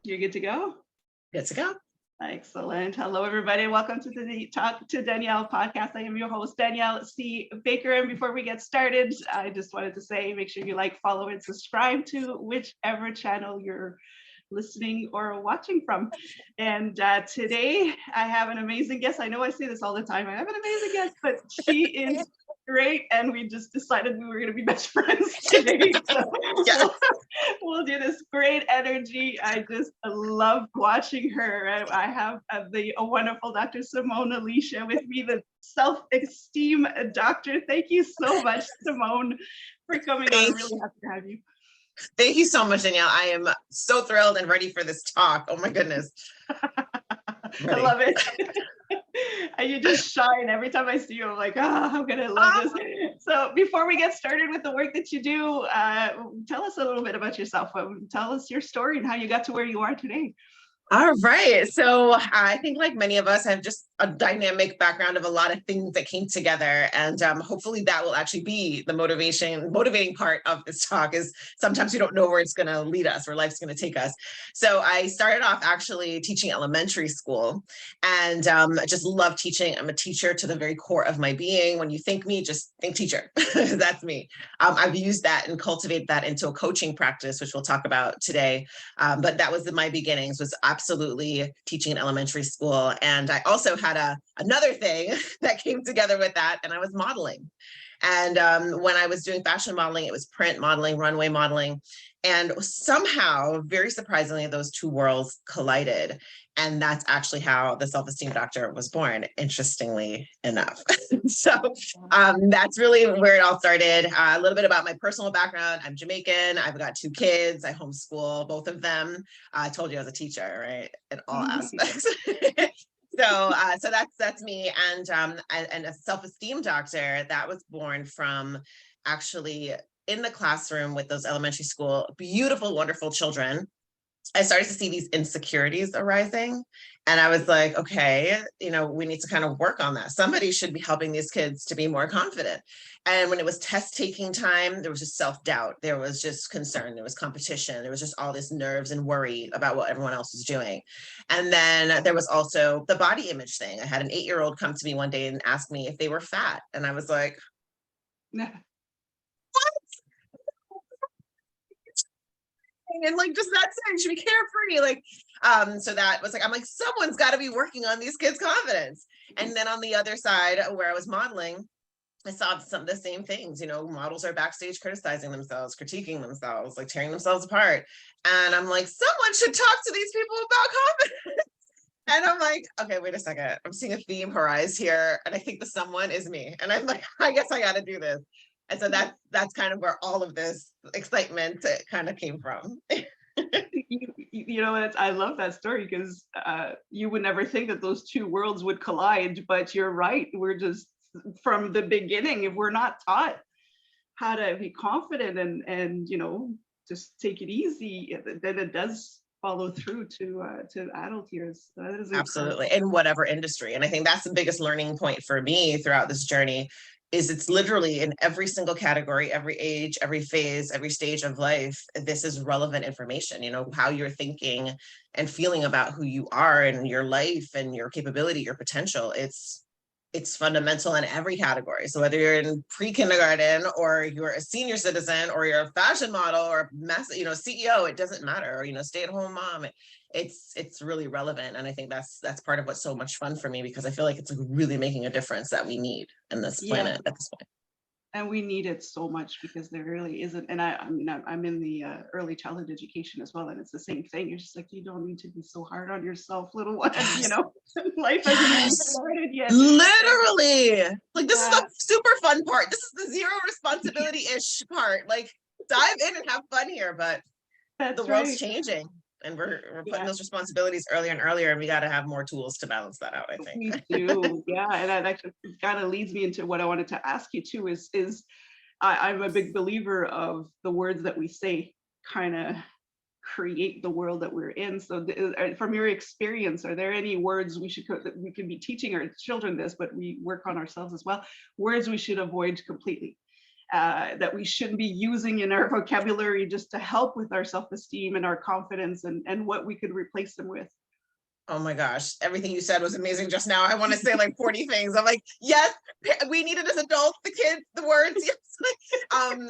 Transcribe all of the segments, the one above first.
You're good to go? Good to go. Excellent. Hello, everybody. Welcome to the Talk to Danielle podcast. I am your host, Danielle C. Baker. And before we get started, I just wanted to say, make sure you like, follow, and subscribe to whichever channel you're listening or watching from. And today I have an amazing guest. I know I say this all the time. I have an amazing guest, but she is great. And we just decided we were going to be best friends today. So Yeah. we'll do this great energy. I just love watching her. I have the wonderful Dr. Simone Alicia with me, the Self-Esteem Doctor. Thank you so much, Simone, for coming on. I'm really happy to have you. Thank you so much, Danielle. I am so thrilled and ready for this talk. Oh my goodness. I love it. And you just shine every time I see you. I'm like, I'm gonna love this. So before we get started with the work that you do, tell us a little bit about yourself. Tell us your story and how you got to where you are today. All right. So I think like many of us, I have just a dynamic background of a lot of things that came together. And hopefully that will actually be the motivating part of this talk is sometimes we don't know where it's going to lead us, where life's going to take us. So I started off actually teaching elementary school and I just love teaching. I'm a teacher to the very core of my being. When you think me, just think teacher. That's me. I've used that and cultivated that into a coaching practice, which we'll talk about today. But that was my beginnings, was absolutely teaching in elementary school. And I also had another thing that came together with that, and I was modeling. And when I was doing fashion modeling, it was print modeling, runway modeling. And somehow, very surprisingly, those two worlds collided. And that's actually how the Self-Esteem Doctor was born, interestingly enough. So that's really where it all started. A little bit about my personal background. I'm Jamaican. I've got 2 kids. I homeschool both of them. I told you I was a teacher, right? In all aspects. So that's me. And a self-esteem doctor that was born from actually in the classroom with those elementary school, beautiful, wonderful children. I started to see these insecurities arising. And I was like, okay, we need to kind of work on that. Somebody should be helping these kids to be more confident. And when it was test taking time, there was just self-doubt. There was just concern. There was competition. There was just all this nerves and worry about what everyone else was doing. And then there was also the body image thing. I had an 8-year-old come to me one day and ask me if they were fat. And I was like, and like just that saying should be carefree, like so that was like, I'm like, someone's got to be working on these kids' confidence. And then on the other side where I was modeling, I saw some of the same things. Models are backstage criticizing themselves, critiquing themselves, like tearing themselves apart. And I'm like, someone should talk to these people about confidence. And I'm like, okay, wait a second, I'm seeing a theme arise here, and I think the someone is me. And I'm like, I guess I got to do this. And so that's kind of where all of this excitement kind of came from. I love that story because you would never think that those two worlds would collide, but you're right. We're just, from the beginning, if we're not taught how to be confident and just take it easy, then it does follow through to adult years. That is absolutely, in whatever industry. And I think that's the biggest learning point for me throughout this journey. Is it's literally in every single category, every age, every phase, every stage of life, this is relevant information, how you're thinking and feeling about who you are and your life and your capability, your potential. It's fundamental in every category. So whether you're in pre-kindergarten or you're a senior citizen or you're a fashion model or CEO, it doesn't matter, or, stay-at-home mom, it's really relevant. And I think that's part of what's so much fun for me, because I feel like it's really making a difference that we need in this planet at this point. And we need it so much because there really isn't. And I'm in the early childhood education as well, and it's the same thing. You're just like, you don't need to be so hard on yourself, little one. Life hasn't even started yet. Literally, like this is the super fun part. This is the zero responsibility-ish part. Like, dive in and have fun here. But the world's changing, and we're putting those responsibilities earlier and earlier, and we got to have more tools to balance that out, I think. We do, yeah. And that actually kind of leads me into what I wanted to ask you too, is I'm a big believer of the words that we say kind of create the world that we're in. So from your experience, are there any words we could be teaching our children this, but we work on ourselves as well, words we should avoid completely? that we shouldn't be using in our vocabulary just to help with our self-esteem and our confidence, and what we could replace them with. Oh my gosh, everything you said was amazing just now. I want to say like 40 things. I'm like, yes, we need it as adults, the kids, the words. Yes.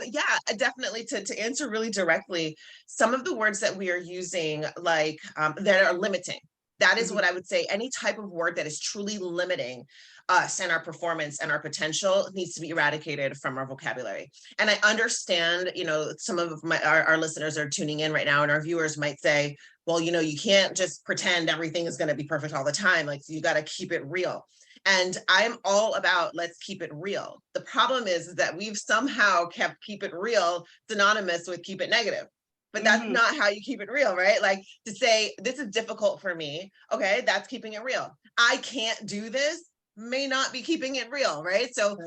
Yeah, definitely to answer really directly, some of the words that we are using, like that are limiting. That is what I would say. Any type of word that is truly limiting us and our performance and our potential needs to be eradicated from our vocabulary. And I understand, some of our listeners are tuning in right now, and our viewers might say, well, you can't just pretend everything is going to be perfect all the time. Like, you got to keep it real. And I'm all about let's keep it real. The problem is that we've somehow kept keep it real synonymous with keep it negative. But that's not how you keep it real, right? Like, to say, this is difficult for me. Okay, that's keeping it real. I can't do this may not be keeping it real, right? So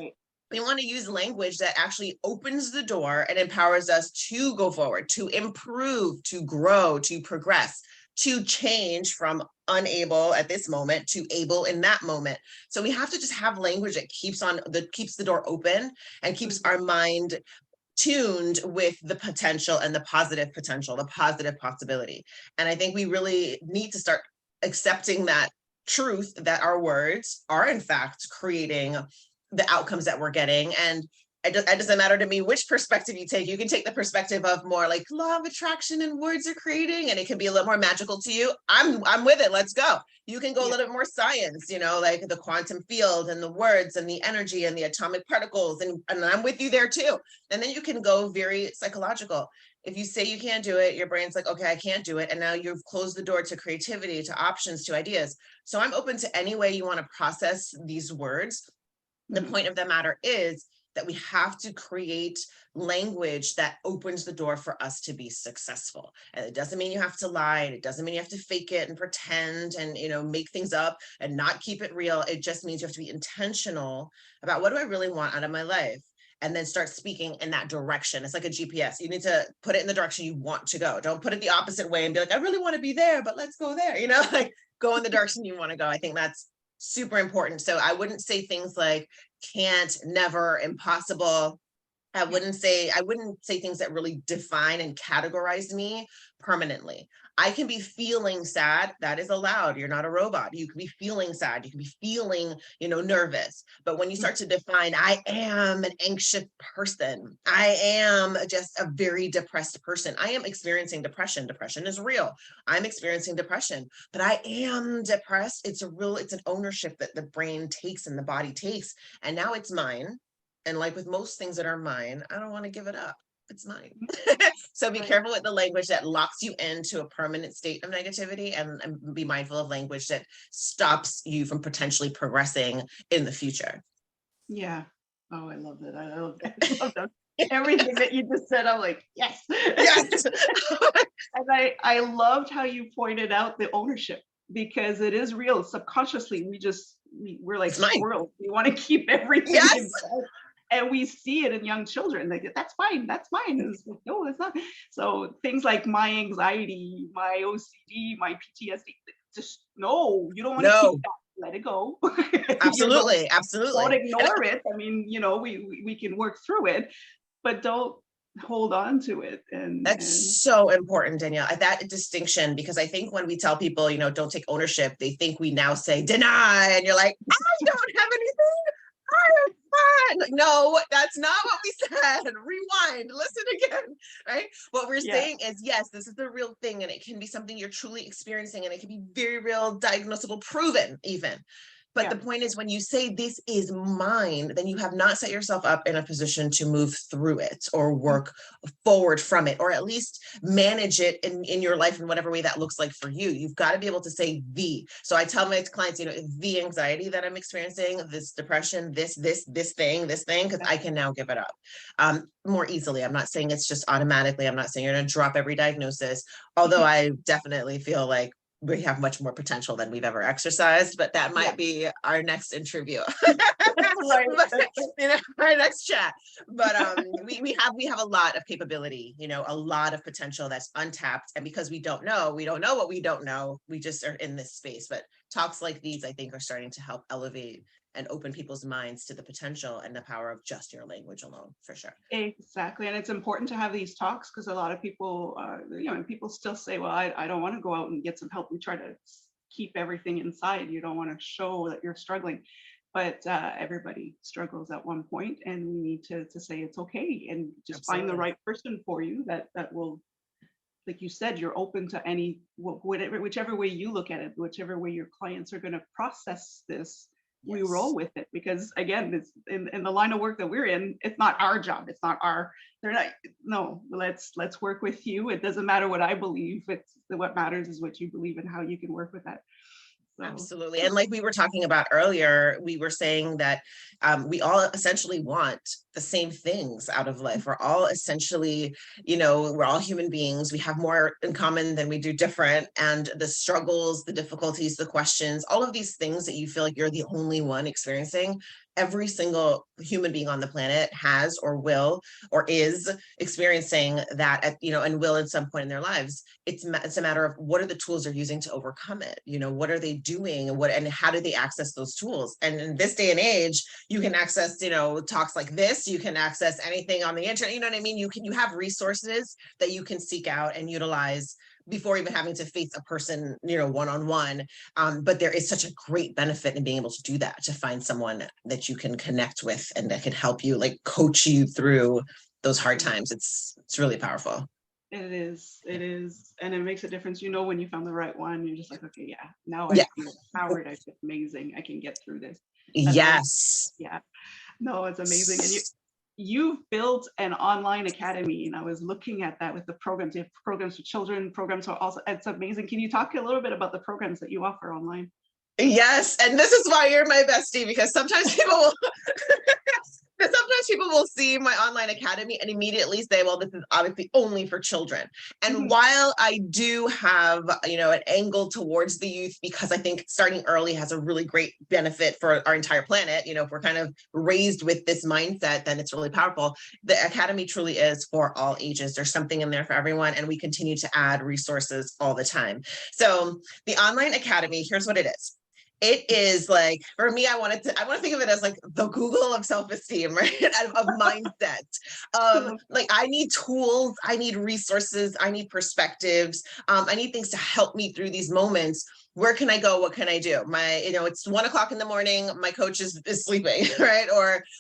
we want to use language that actually opens the door and empowers us to go forward, to improve, to grow, to progress, to change from unable at this moment to able in that moment. So we have to just have language that keeps the door open and keeps our mind tuned with the potential and the positive potential, the positive possibility. And I think we really need to start accepting that truth that our words are in fact creating the outcomes that we're getting. And it doesn't matter to me which perspective you take. You can take the perspective of more like law of attraction and words are creating, and it can be a little more magical to you. I'm with it. Let's go. You can go a little bit more science, like the quantum field and the words and the energy and the atomic particles. And I'm with you there too. And then you can go very psychological. If you say you can't do it, your brain's like, okay, I can't do it. And now you've closed the door to creativity, to options, to ideas. So I'm open to any way you want to process these words. The point of the matter is that we have to create language that opens the door for us to be successful. And it doesn't mean you have to lie. It doesn't mean you have to fake it and pretend and, make things up and not keep it real. It just means you have to be intentional about, what do I really want out of my life? And then start speaking in that direction. It's like a GPS. You need to put it in the direction you want to go. Don't put it the opposite way and be like, I really want to be there, but let's go there. Like, go in the direction you want to go. I think that's super important. So I wouldn't say things like can't, never, impossible. I wouldn't say things that really define and categorize me permanently. I can be feeling sad. That is allowed. You're not a robot. You can be feeling sad. You can be feeling, nervous. But when you start to define, I am an anxious person. I am just a very depressed person. I am experiencing depression. Depression is real. I'm experiencing depression, but I am depressed. It's an ownership that the brain takes and the body takes. And now it's mine. And like with most things that are mine, I don't want to give it up. It's mine. So be careful with the language that locks you into a permanent state of negativity, and be mindful of language that stops you from potentially progressing in the future. Yeah. Oh, I love that. I love that. I love that. Everything that you just said, I'm like, yes. Yes. And I loved how you pointed out the ownership, because it is real. Subconsciously, we're like squirrels. We want to keep everything inside. And we see it in young children. Like, that's mine. That's mine. It's like, no, it's not. So things like my anxiety, my OCD, my PTSD, just no, you don't want to keep that. Let it go. Absolutely. Absolutely. Don't ignore it. I mean, we can work through it, but don't hold on to it. And that's so important, Danielle, that distinction, because I think when we tell people, don't take ownership, they think we now say deny, and you're like, I don't have anything. I am fine. Like, no, that's not what we said. Rewind, listen again, right? What we're saying is, yes, this is the real thing, and it can be something you're truly experiencing, and it can be very real, diagnosable, proven even. But the point is, when you say this is mine, then you have not set yourself up in a position to move through it or work forward from it, or at least manage it in your life in whatever way that looks like for you. You've got to be able to say the. So I tell my clients, the anxiety that I'm experiencing, this depression, this thing, because I can now give it up more easily. I'm not saying it's just automatically. I'm not saying you're going to drop every diagnosis, although I definitely feel like we have much more potential than we've ever exercised, but that might be our next interview. Right. Our next chat. But we have a lot of capability, a lot of potential that's untapped. And because we don't know what we don't know, we just are in this space. But talks like these, I think, are starting to help elevate and open people's minds to the potential and the power of just your language alone, for sure. Exactly. And it's important to have these talks because a lot of people, and people still say, well, I don't want to go out and get some help. We try to keep everything inside. You don't want to show that you're struggling. But everybody struggles at one point, and we need to say it's okay and just find the right person for you that will, like you said, you're open to any, whichever way you look at it, whichever way your clients are going to process this. We roll with it because, again, it's in the line of work that we're in. It's not our job. It's not they're not, no, let's work with you. It doesn't matter what I believe. It's what matters is what you believe and how you can work with that. So. Absolutely. And like we were talking about earlier, we were saying that we all essentially want the same things out of life. We're all essentially, we're all human beings. We have more in common than we do different. And the struggles, the difficulties, the questions, all of these things that you feel like you're the only one experiencing, every single human being on the planet has or will or is experiencing that and will at some point in their lives. It's a matter of what are the tools they're using to overcome it. What are they doing and how do they access those tools? And in this day and age, you can access, talks like this, you can access anything on the internet, you know what I mean? You have resources that you can seek out and utilize before even having to face a person, one-on-one. But there is such a great benefit in being able to do that, to find someone that you can connect with and that can help you, like coach you through those hard times. It's really powerful. It is. And it makes a difference. When you found the right one, you're just like, okay, yeah, now I feel empowered. I feel amazing. I can get through this. Yes. No, it's amazing. And you've built an online academy, and I was looking at that with the programs. You have programs for children, programs for also, it's amazing. Can you talk a little bit about the programs that you offer online? Yes, and this is why you're my bestie, because sometimes people will see my online academy and immediately say, well, this is obviously only for children. And while I do have, an angle towards the youth, because I think starting early has a really great benefit for our entire planet, if we're kind of raised with this mindset, then it's really powerful. The academy truly is for all ages. There's something in there for everyone, and we continue to add resources all the time. So the online academy, here's what it is. It is like, for me, I want to think of it as like the Google of self-esteem, right? of mindset. Like, I need tools, I need resources, I need perspectives. I need things to help me through these moments. Where can I go? What can I do? It's 1 o'clock in the morning. My coach is sleeping, right?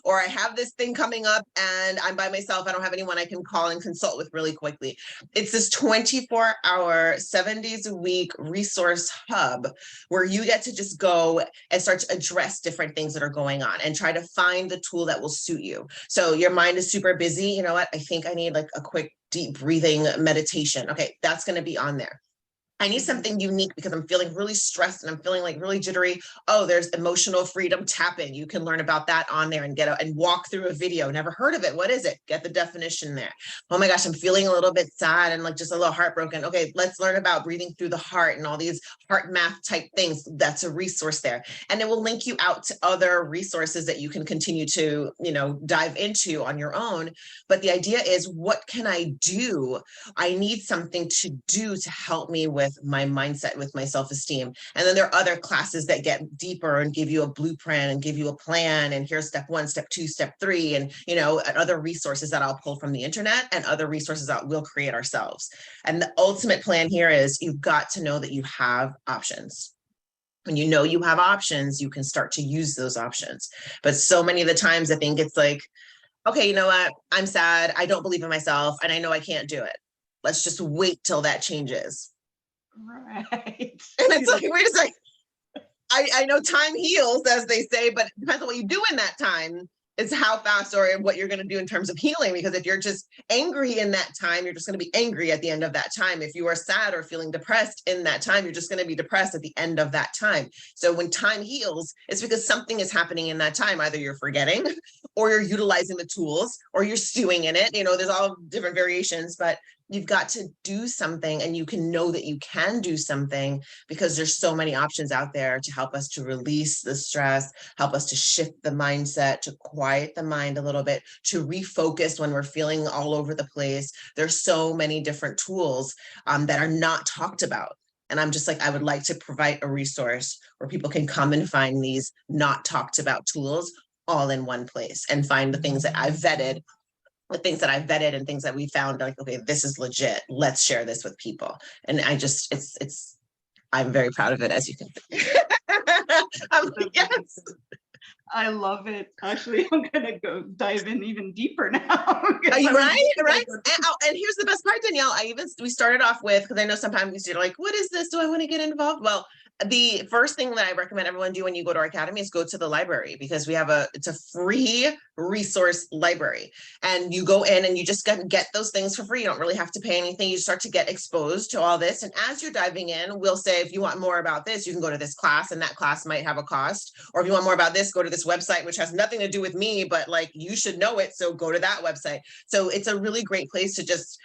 Or I have this thing coming up and I'm by myself. I don't have anyone I can call and consult with really quickly. It's this 24-hour, 7 days a week resource hub where you get to just go and start to address different things that are going on and try to find the tool that will suit you. So your mind is super busy. You know what? I think I need like a quick deep breathing meditation. Okay, that's going to be on there. I need something unique because I'm feeling really stressed and I'm feeling like really jittery. Oh, there's emotional freedom tapping. You can learn about that on there and and walk through a video. Never heard of it. What is it? Get the definition there. Oh my gosh, I'm feeling a little bit sad and like just a little heartbroken. Okay, let's learn about breathing through the heart and all these heart math type things. That's a resource there. And it will link you out to other resources that you can continue to, dive into on your own. But the idea is, what can I do? I need something to do to help me with my mindset, with my self-esteem. And then there are other classes that get deeper and give you a blueprint and give you a plan. And here's step 1, step 2, step 3, and other resources that I'll pull from the internet and other resources that we'll create ourselves. And the ultimate plan here is you've got to know that you have options. When you know you have options, you can start to use those options. But so many of the times I think it's like, okay, you know what? I'm sad. I don't believe in myself and I know I can't do it. Let's just wait till that changes. Right. And it's like, wait a second. I know time heals, as they say, but it depends on what you do in that time. It's how fast or what you're going to do in terms of healing. Because if you're just angry in that time, you're just going to be angry at the end of that time. If you are sad or feeling depressed in that time, you're just going to be depressed at the end of that time. So when time heals, it's because something is happening in that time. Either you're forgetting or you're utilizing the tools or you're stewing in it. There's all different variations, but you've got to do something, and you can know that you can do something because there's so many options out there to help us to release the stress, help us to shift the mindset, to quiet the mind a little bit, to refocus when we're feeling all over the place. There's so many different tools that are not talked about. And I'm just like, I would like to provide a resource where people can come and find these not talked about tools all in one place and find the things that I've vetted, and things that we found like, okay, this is legit. Let's share this with people. And I just, I'm very proud of it, as you can see. I'm like, yes. I love it. Actually, I'm gonna go dive in even deeper now. Are you right? And here's the best part, Danielle. We started off with, because I know sometimes you're like, what is this? Do I want to get involved? Well, the first thing that I recommend everyone do when you go to our academy is go to the library, because it's a free resource library, and you go in and you just get those things for free. You don't really have to pay anything. You start to get exposed to all this. And as you're diving in, we'll say, if you want more about this, you can go to this class, and that class might have a cost. Or if you want more about this, go to this website, which has nothing to do with me, but like, you should know it. So go to that website. So it's a really great place to just,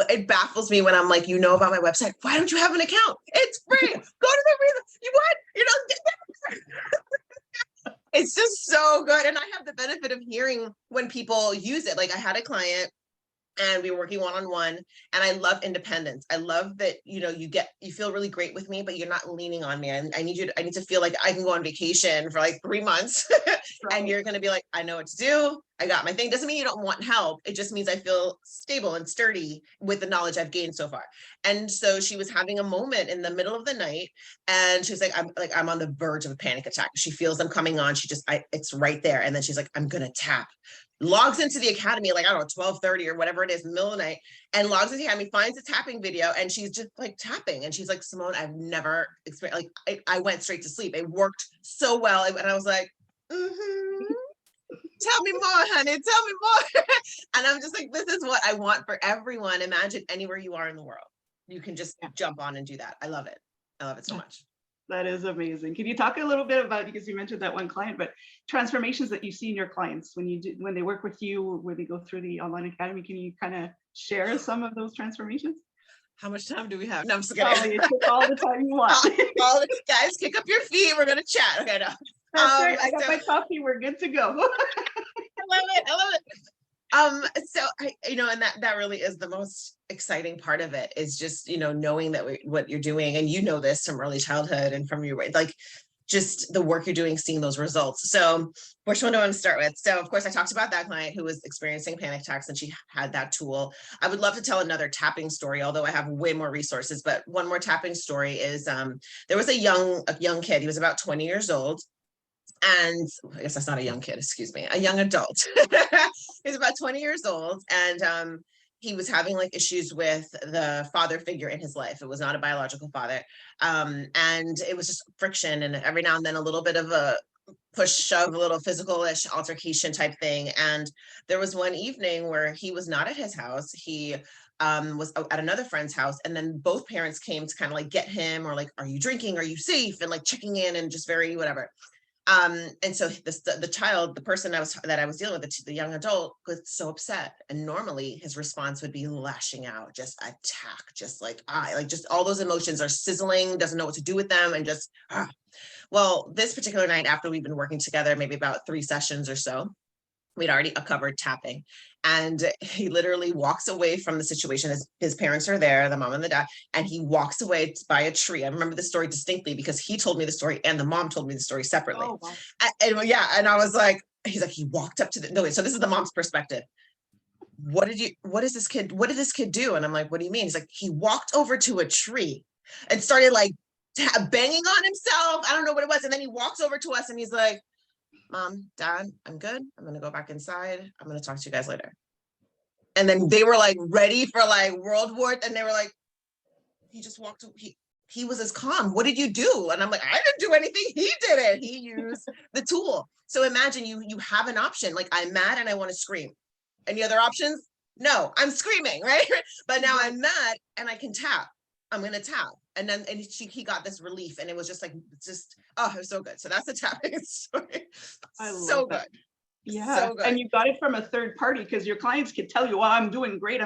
it baffles me when I'm like, you know about my website, why don't you have an account? It's free. Go to the you what? You know, it's just so good. And I have the benefit of hearing when people use it. Like, I had a client and we were working one-on-one, and I love independence. I love that, you feel really great with me, but you're not leaning on me. I need to feel like I can go on vacation for like 3 months and you're going to be like, I know what to do. I got my thing. Doesn't mean you don't want help. It just means I feel stable and sturdy with the knowledge I've gained so far. And so she was having a moment in the middle of the night, and she's like, I'm on the verge of a panic attack. She feels them coming on. It's right there. And then she's like, I'm going to tap. Logs into the academy, like, I don't know, 12:30 or whatever it is, in the middle of the night, and logs into the academy, finds a tapping video, and she's just like tapping. And she's like, Simone, I've never experienced, like, I went straight to sleep. It worked so well. And I was like, tell me more, honey, tell me more. And I'm just like, this is what I want for everyone. Imagine anywhere you are in the world, you can just jump on and do that. I love it. I love it so much. That is amazing. Can you talk a little bit about, because you mentioned that one client, but transformations that you see in your clients when they work with you, or when they go through the online academy? Can you kind of share some of those transformations? How much time do we have? No, I'm just kidding. You take all the time you want. All the guys, kick up your feet. We're gonna chat. Okay, no. That's right. I got my coffee. We're good to go. I love it. So and that really is the most exciting part of it, is just, knowing that what you're doing, and this from early childhood and from your, like, just the work you're doing, seeing those results. So which one do I want to start with? So of course, I talked about that client who was experiencing panic attacks, and she had that tool. I would love to tell another tapping story, although I have way more resources, but one more tapping story is, there was a young kid. He was about 20 years old. And I guess that's not a young kid, excuse me, a young adult. He's about 20 years old. And he was having like issues with the father figure in his life. It was not a biological father. And it was just friction, and every now and then a little bit of a push, shove, a little physical-ish altercation type thing. And there was one evening where he was not at his house. He was at another friend's house, and then both parents came to kind of like get him, or like, are you drinking? Are you safe? And like checking in, and just very whatever. And so the person that I was dealing with, the young adult, was so upset. And normally his response would be lashing out, just attack, just like just all those emotions are sizzling, doesn't know what to do with them, and just, Well, this particular night, after we've been working together, maybe about 3 sessions or so, we'd already covered tapping. And he literally walks away from the situation. His parents are there, the mom and the dad, and he walks away by a tree. I remember the story distinctly because he told me the story and the mom told me the story separately. Oh, wow. And I was like, he's like, he walked up to so this is the mom's perspective. What did this kid do? And I'm like, what do you mean? He's like, he walked over to a tree and started like banging on himself. I don't know what it was. And then he walks over to us and he's like, Mom, Dad, I'm good. I'm going to go back inside. I'm going to talk to you guys later. And then they were like ready for like World War. And they were like, he just walked. He was as calm. What did you do? And I'm like, I didn't do anything. He did it. He used the tool. So imagine you have an option. Like, I'm mad and I want to scream. Any other options? No, I'm screaming, right? But now I'm mad and I can tap. I'm going to tap. And then he got this relief, and it was just like, it was so good. So that's the tapping story. I love so that. Good. Yeah. So good. And you got it from a third party, because your clients could tell you, well, I'm doing great.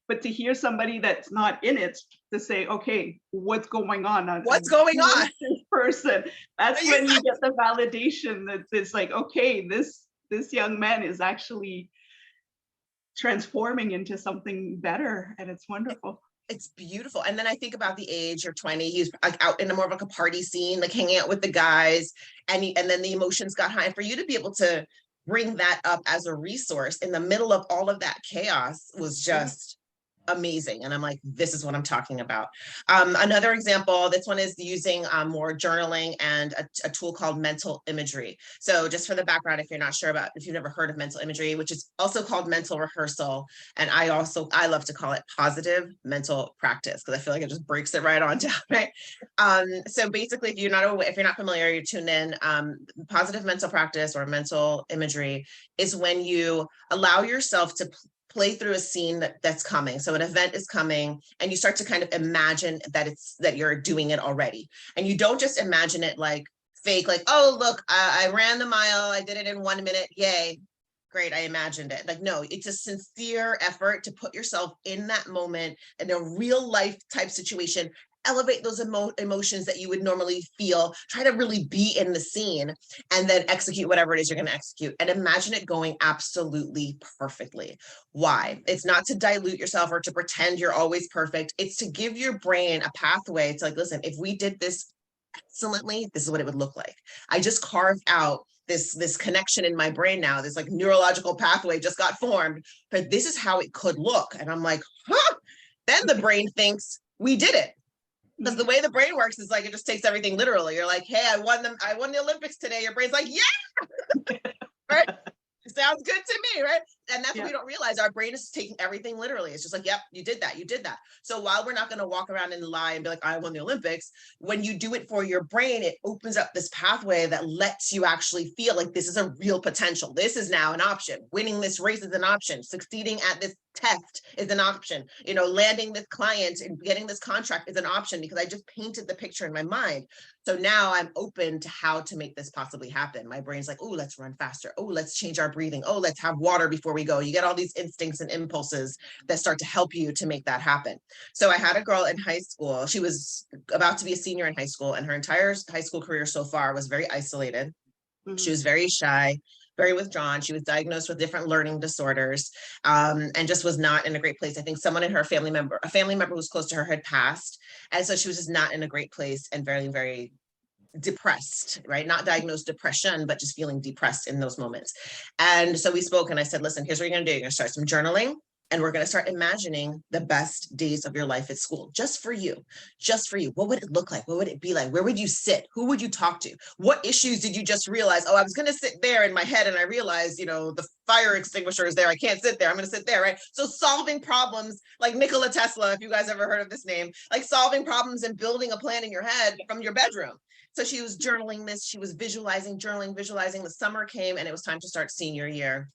but to hear somebody that's not in it to say, okay, what's going on? What's going Who on? is this person? That's when you get the validation that it's like, okay, this young man is actually transforming into something better, and it's wonderful. It's beautiful. And then I think about the age, you're 20, he's like out in a more of like a party scene, like hanging out with the guys, and then the emotions got high. And for you to be able to bring that up as a resource in the middle of all of that chaos was just amazing. And I'm like, this is what I'm talking about. Another example, this one is using more journaling and a tool called mental imagery. So just for the background, if you're not sure about, if you've never heard of mental imagery, which is also called mental rehearsal. And I love to call it positive mental practice, because I feel like it just breaks it right on down, right? So basically, if you're not familiar, you tune in. Positive mental practice or mental imagery is when you allow yourself to play through a scene that's coming. So an event is coming, and you start to kind of imagine that you're doing it already. And you don't just imagine it like fake, like, oh, look, I ran the mile, I did it in 1 minute, yay, great, I imagined it. Like, no, it's a sincere effort to put yourself in that moment in a real life type situation. Elevate those emotions that you would normally feel, try to really be in the scene, and then execute whatever it is you're going to execute, and imagine it going absolutely perfectly. Why? It's not to dilute yourself or to pretend you're always perfect. It's to give your brain a pathway to like, listen, if we did this excellently, this is what it would look like. I just carved out this connection in my brain now, this like neurological pathway just got formed, but this is how it could look. And I'm like, huh? Then the brain thinks we did it. Because the way the brain works is like, it just takes everything literally. You're like, hey, I won the Olympics today. Your brain's like, yeah, right? It sounds good to me, right? And that's what we don't realize. Our brain is taking everything literally. It's just like, yep, you did that. You did that. So while we're not going to walk around and lie and be like, I won the Olympics, when you do it for your brain, it opens up this pathway that lets you actually feel like this is a real potential. This is now an option. Winning this race is an option. Succeeding at this test is an option. Landing this client and getting this contract is an option, because I just painted the picture in my mind. So now I'm open to how to make this possibly happen. My brain's like, oh, let's run faster. Oh, let's change our breathing. Oh, let's have water before we go. You get all these instincts and impulses that start to help you to make that happen. So I had a girl in high school. She was about to be a senior in high school, and her entire high school career so far was very isolated. She was very shy, very withdrawn. She was diagnosed with different learning disorders, and just was not in a great place. I think someone in her family member who was close to her, had passed. And so she was just not in a great place, and very, very depressed, right? Not diagnosed depression, but just feeling depressed in those moments. And so we spoke, and I said, listen, here's what you're going to do. You're going to start some journaling, and we're going to start imagining the best days of your life at school, just for you. What would it look like? What would it be like? Where would you sit? Who would you talk to? What issues did you just realize? Oh, I was going to sit there in my head, and I realized, the fire extinguisher is there. I can't sit there. I'm going to sit there, right? So solving problems, like Nikola Tesla, if you guys ever heard of this name, like solving problems and building a plan in your head from your bedroom. So she was journaling this. She was journaling, visualizing. The summer came, and it was time to start senior year.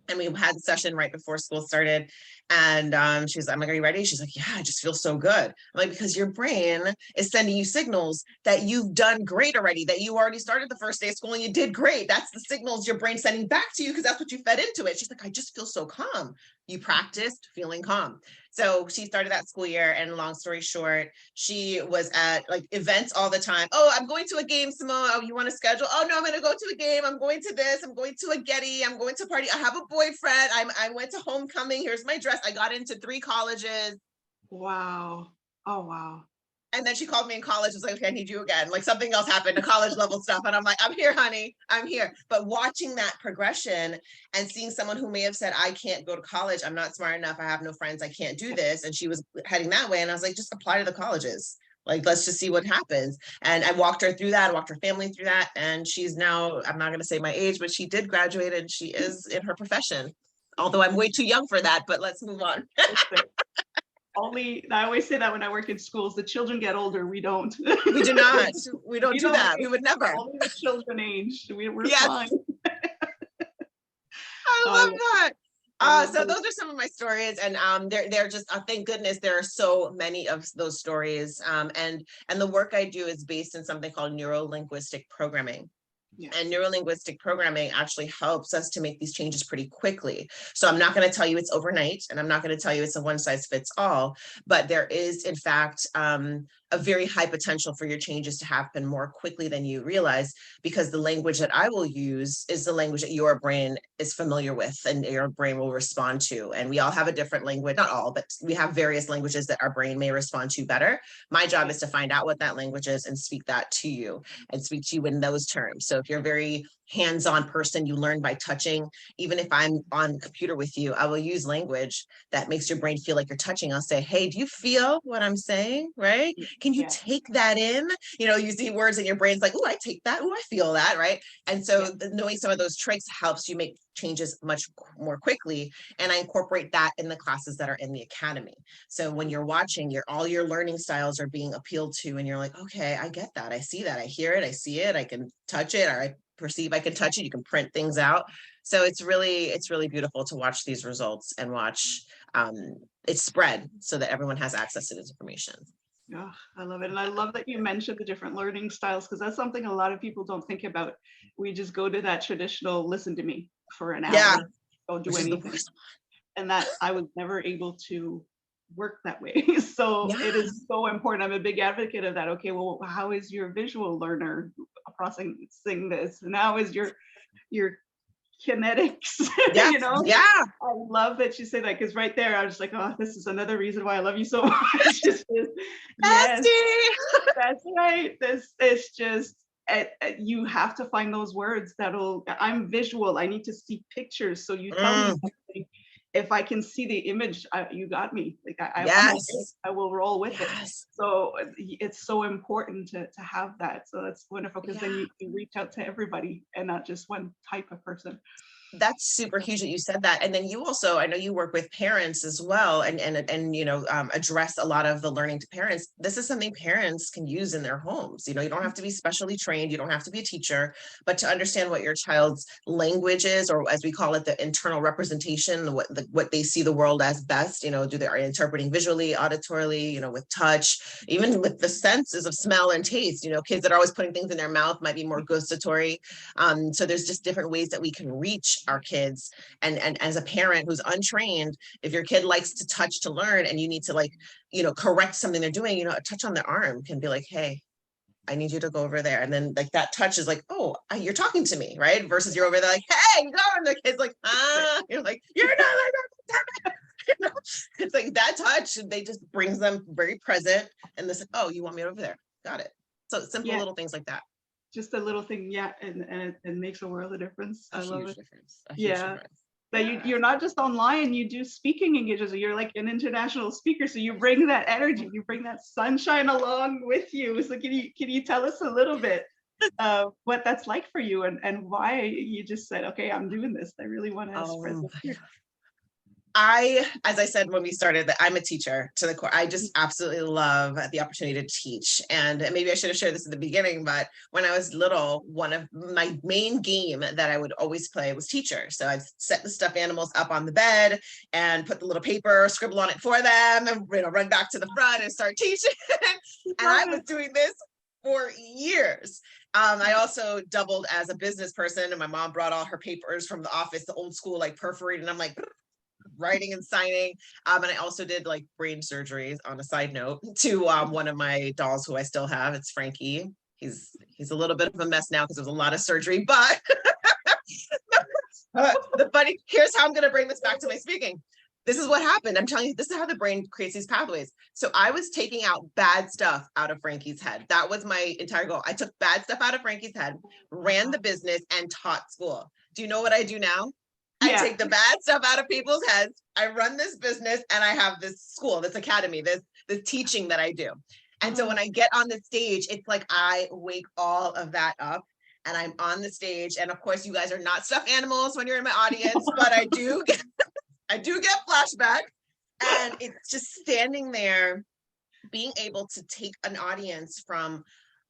And we had a session right before school started. And she was, I'm like, are you ready? She's like, yeah, I just feel so good. I'm like, because your brain is sending you signals that you've done great already, that you already started the first day of school and you did great. That's the signals your brain's sending back to you, because that's what you fed into it. She's like, I just feel so calm. You practiced feeling calm. So she started that school year, and long story short, she was at like events all the time. Oh, I'm going to a game, Simone. Oh, you want to schedule? Oh, no, I'm going to go to a game. I'm going to this. I'm going to a Getty. I'm going to a party. I have a boyfriend. I went to homecoming. Here's my dress. I got into 3 colleges. Wow. Oh, wow. And then she called me in college and was like, okay, I need you again. Like something else happened, to college level stuff. And I'm like, I'm here, honey, I'm here. But watching that progression and seeing someone who may have said, I can't go to college, I'm not smart enough, I have no friends, I can't do this. And she was heading that way. And I was like, just apply to the colleges. Like, let's just see what happens. And I walked her through that, walked her family through that. And she's now, I'm not going to say my age, but she did graduate, and she is in her profession. Although I'm way too young for that, but let's move on. I always say that when I work in schools, the children get older, we don't. We do not. We don't do that. We would never. Only the children age. We're yes. fine. I love that. So those are some of my stories, and they're just thank goodness there are so many of those stories. And the work I do is based in something called neuro-linguistic programming. Yes. And neurolinguistic programming actually helps us to make these changes pretty quickly. So I'm not going to tell you it's overnight, and I'm not going to tell you it's a one size fits all, but there is, in fact, a very high potential for your changes to happen more quickly than you realize, because the language that I will use is the language that your brain is familiar with and your brain will respond to. And we all have a different language, not all, but we have various languages that our brain may respond to better. My job is to find out what that language is and speak that to you, and speak to you in those terms. So if you're a very hands-on person, you learn by touching. Even if I'm on the computer with you, I will use language that makes your brain feel like you're touching. I'll say, hey, do you feel what I'm saying? Right? Can you take that in? You know, you see words and your brain's like, oh, I take that. Oh, I feel that. Right? And so knowing some of those tricks helps you make changes much more quickly. And I incorporate that in the classes that are in the academy. So when you're watching, all your learning styles are being appealed to, and you're like, okay, I get that. I see that. I hear it. I see it. I can touch it, or I perceive I can touch it. You can print things out. So it's really beautiful to watch these results and watch it spread so that everyone has access to this information. Yeah, I love it. And I love that you mentioned the different learning styles, because that's something a lot of people don't think about. We just go to that traditional listen to me for an hour, don't do anything. And that I was never able to work that way. So it is so important. I'm a big advocate of that. Okay, well, how is your visual learner processing this? And how is your kinetics? You know? Yeah. I love that you say that, because right there I was like, oh, this is another reason why I love you so much. Yes, that's right. This is just you have to find those words I'm visual. I need to see pictures. So you tell me something. If I can see the image, you got me. Like I will roll with it. So it's so important to have that. So that's wonderful, because then you reach out to everybody and not just one type of person. That's super huge that you said that. And then you also, I know you work with parents as well, and you know, address a lot of the learning to parents. This is something parents can use in their homes. You know, you don't have to be specially trained, you don't have to be a teacher, but to understand what your child's language is, or as we call it, the internal representation, what they see the world as best. You know, are they interpreting visually, auditorily, you know, with touch, even with the senses of smell and taste. You know, kids that are always putting things in their mouth might be more gustatory. So there's just different ways that we can reach our kids. And as a parent who's untrained, if your kid likes to touch to learn, and you need to, like, you know, correct something they're doing, you know, a touch on the arm can be like, hey, I need you to go over there. And then like that touch is like, oh, you're talking to me, right? Versus you're over there like, hey, go. And the kid's like, you're like, you're not like that. You know? It's like that touch, they just brings them very present. And this, oh, you want me over there? Got it. So simple little things like that. Just a little thing, and it makes a world of difference. I love it. A huge difference. That you're not just online, you do speaking engagements. You're like an international speaker, so you bring that energy, you bring that sunshine along with you. So can you tell us a little bit what that's like for you, and why you just said, okay, I'm doing this. I really want to spread this here. As I said when we started, that I'm a teacher to the core. I just absolutely love the opportunity to teach. And maybe I should have shared this at the beginning, but when I was little, one of my main game that I would always play was teacher. So I'd set the stuffed animals up on the bed and put the little paper, scribble on it for them, and, you know, run back to the front and start teaching. And I was doing this for years. I also doubled as a business person, and my mom brought all her papers from the office, the old school, like perforated, and I'm like, writing and signing. And I also did like brain surgeries on a side note to one of my dolls who I still have. It's Frankie. He's a little bit of a mess now because there's a lot of surgery, but here's how I'm going to bring this back to my speaking. This is what happened. I'm telling you, this is how the brain creates these pathways. So I was taking out bad stuff out of Frankie's head. That was my entire goal. I took bad stuff out of Frankie's head, ran the business, and taught school. Do you know what I do now? I take the bad stuff out of people's heads. I run this business, and I have this school, this academy, this teaching that I do. And so when I get on the stage, it's like I wake all of that up, and I'm on the stage. And of course, you guys are not stuffed animals when you're in my audience, but I do get flashback. And it's just standing there, being able to take an audience from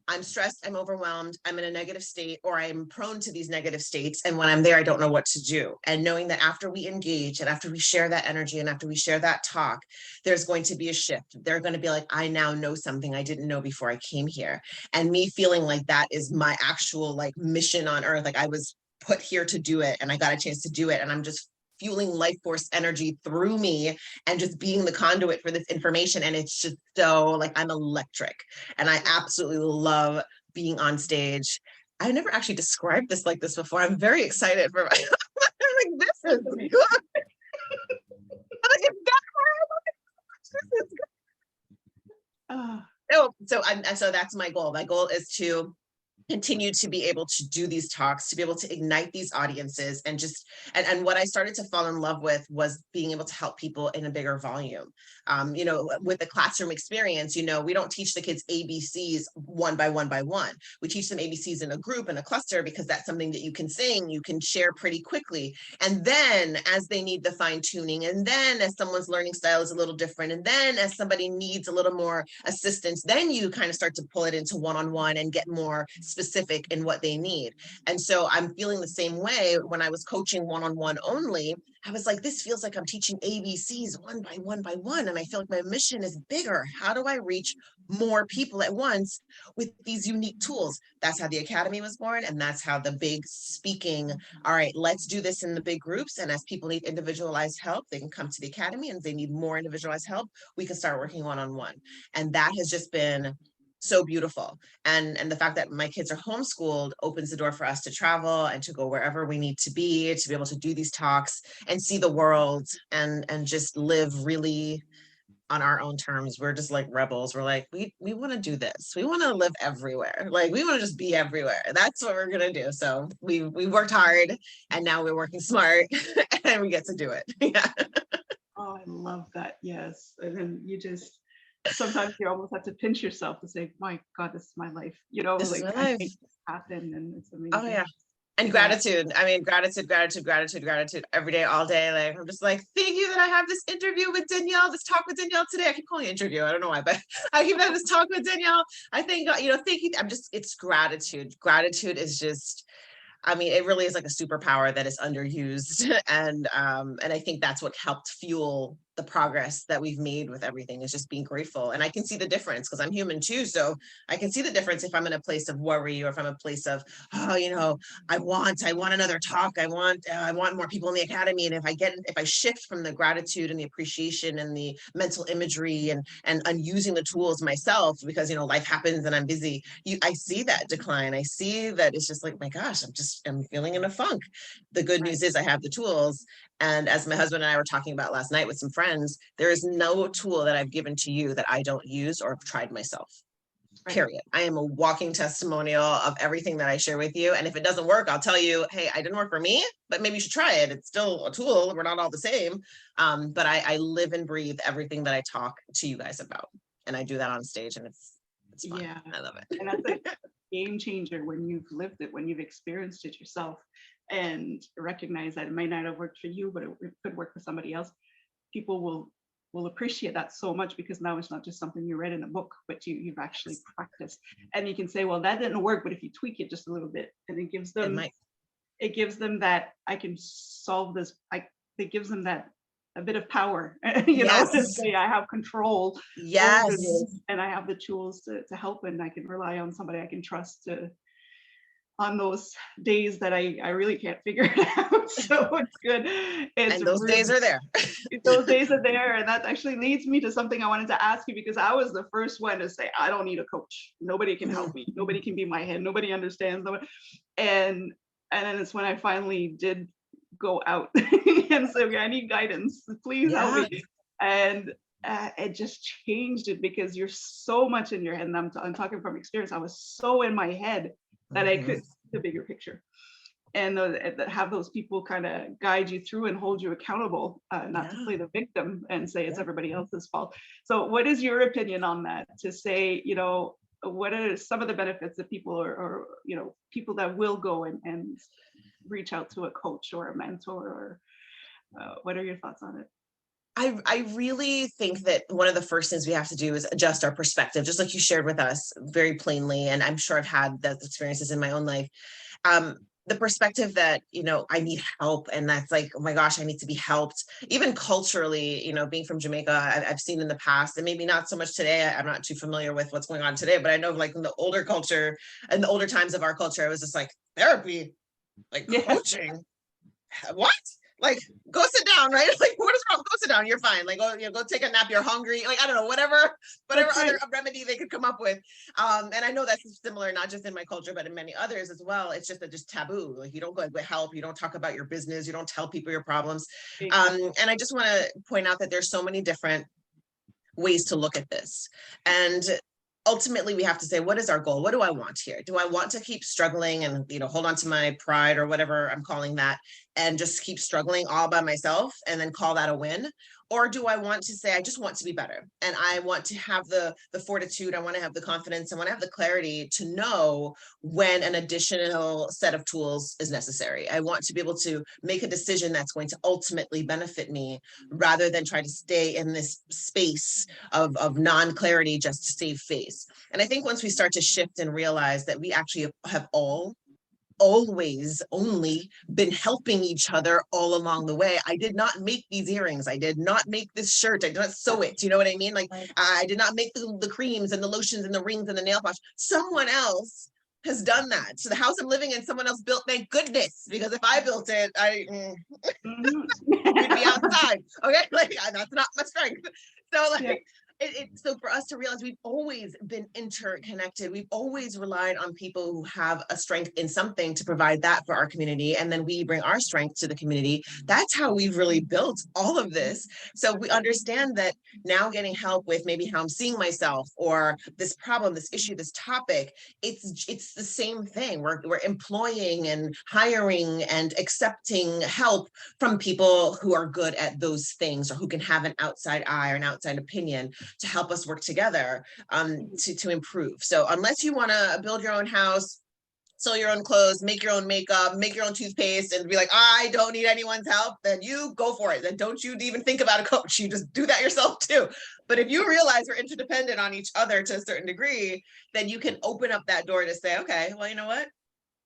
I'm stressed, I'm overwhelmed, I'm in a negative state, or I'm prone to these negative states. And when I'm there, I don't know what to do. And knowing that after we engage and after we share that energy and after we share that talk, there's going to be a shift. They're going to be like, I now know something I didn't know before I came here. And me feeling like that is my actual like mission on earth. Like I was put here to do it and I got a chance to do it. And I'm just fueling life force energy through me and just being the conduit for this information. And it's just so like I'm electric and I absolutely love being on stage. I never actually described this like this before. I'm very excited for my I'm like, this is good. Like, if that this is good. So that's my goal. My goal is to continue to be able to do these talks, to be able to ignite these audiences and just, and what I started to fall in love with was being able to help people in a bigger volume. With the classroom experience, we don't teach the kids ABCs one by one by one. We teach them ABCs in a group, in a cluster, because that's something that you can sing, you can share pretty quickly. And then as they need the fine tuning, and then as someone's learning style is a little different, and then as somebody needs a little more assistance, then you kind of start to pull it into one-on-one and get more specific in what they need. And so I'm feeling the same way when I was coaching one-on-one only. I was like, this feels like I'm teaching ABCs one by one by one. And I feel like my mission is bigger. How do I reach more people at once with these unique tools? That's how the Academy was born. And that's how the big speaking, all right, let's do this in the big groups. And as people need individualized help, they can come to the Academy. And if they need more individualized help, we can start working one-on-one. And that has just been so beautiful. And the fact that my kids are homeschooled opens the door for us to travel and to go wherever we need to be able to do these talks and see the world and just live really on our own terms. We're just like rebels. We're like, we want to do this. We want to live everywhere. Like we want to just be everywhere. That's what we're going to do. So we worked hard and now we're working smart and we get to do it. Yeah. Oh, I love that. Yes. And then sometimes you almost have to pinch yourself to say, my God, this is my life. This Like is my I life. make this happen and it's amazing. Oh yeah. And gratitude. I mean, gratitude every day, all day. Like, I'm just like, thank you that I have this interview with Danielle, this talk with Danielle today. I keep calling it interview. I don't know why, but I keep having this talk with Danielle. I think, thank you. It's gratitude. Gratitude is just, I mean, it really is like a superpower that is underused. And I think that's what helped fuel the progress that we've made with everything, is just being grateful. And I can see the difference because I'm human too. So I can see the difference if I'm in a place of worry or if I'm in a place of, I want another talk. I want more people in the Academy. And if I shift from the gratitude and the appreciation and the mental imagery and using the tools myself, because, life happens and I'm busy, I see that decline. I see that it's just like, my gosh, I'm feeling in a funk. The good news is I have the tools. And as my husband and I were talking about last night with some friends, there is no tool that I've given to you that I don't use or have tried myself. Period. I am a walking testimonial of everything that I share with you. And if it doesn't work, I'll tell you, hey, it didn't work for me, but maybe you should try it. It's still a tool. We're not all the same. But I live and breathe everything that I talk to you guys about. And I do that on stage and it's fun. Yeah. I love it. And that's a game changer when you've lived it, when you've experienced it yourself and recognize that it might not have worked for you, but it could work for somebody else. People will appreciate that so much because now it's not just something you read in a book, but you've actually practiced. And you can say, well, that didn't work, but if you tweak it just a little bit, and it gives them that I can solve this. It gives them that a bit of power, to say I have control over this, and I have the tools to help, and I can rely on somebody I can trust on those days that I really can't figure it out. So it's good. And those days are there. Those days are there. And that actually leads me to something I wanted to ask you, because I was the first one to say, I don't need a coach. Nobody can help me. Nobody can be my head. Nobody understands. And then it's when I finally did go out and say, okay, I need guidance. Please help me. And it just changed it, because you're so much in your head. And I'm talking from experience. I was so in my head that I could see the bigger picture, and have those people kind of guide you through and hold you accountable, not to play the victim and say it's everybody else's fault. So what is your opinion on that, to say, what are some of the benefits that people or people that will go and reach out to a coach or a mentor, or what are your thoughts on it? I really think that one of the first things we have to do is adjust our perspective, just like you shared with us very plainly. And I'm sure I've had those experiences in my own life. Um, the perspective that, I need help, and that's like, oh my gosh, I need to be helped. Even culturally, being from Jamaica, I've seen in the past, and maybe not so much today. I'm not too familiar with what's going on today, but I know like in the older culture and the older times of our culture, it was just like therapy, like Yeah. coaching. What? Like, go sit down, right? Like, what is wrong? Go sit down. You're fine. Like, go take a nap. You're hungry. Like, I don't know, whatever Right. other remedy they could come up with. And I know that's similar, not just in my culture, but in many others as well. It's just taboo. Like, you don't go and get help. You don't talk about your business. You don't tell people your problems. And I just want to point out that there's so many different ways to look at this. And ultimately we have to say, what is our goal? What do I want here? Do I want to keep struggling and, hold on to my pride or whatever I'm calling that, and just keep struggling all by myself and then call that a win? Or do I want to say, I just want to be better, and I want to have the fortitude, I want to have the confidence, I want to have the clarity to know when an additional set of tools is necessary. I want to be able to make a decision that's going to ultimately benefit me, rather than try to stay in this space of non-clarity just to save face. And I think once we start to shift and realize that we actually have always only been helping each other all along the way. I did not make these earrings. I did not make this shirt. I did not sew it. You know what I mean? Like, I did not make the creams and the lotions and the rings and the nail polish. Someone else has done that. So the house I'm living in, someone else built, thank goodness, because if I built it, we'd be outside. Okay, like, that's not my strength. So like, so for us to realize we've always been interconnected, we've always relied on people who have a strength in something to provide that for our community, and then we bring our strength to the community. That's how we've really built all of this. So we understand that now getting help with maybe how I'm seeing myself, or this problem, this issue, this topic, it's the same thing. We're employing and hiring and accepting help from people who are good at those things, or who can have an outside eye or an outside opinion to help us work together to improve. So unless you want to build your own house, sew your own clothes, make your own makeup, make your own toothpaste, and be like, I don't need anyone's help, then you go for it. Then don't you even think about a coach. You just do that yourself too. But if you realize we're interdependent on each other to a certain degree, then you can open up that door to say, okay, well, you know what?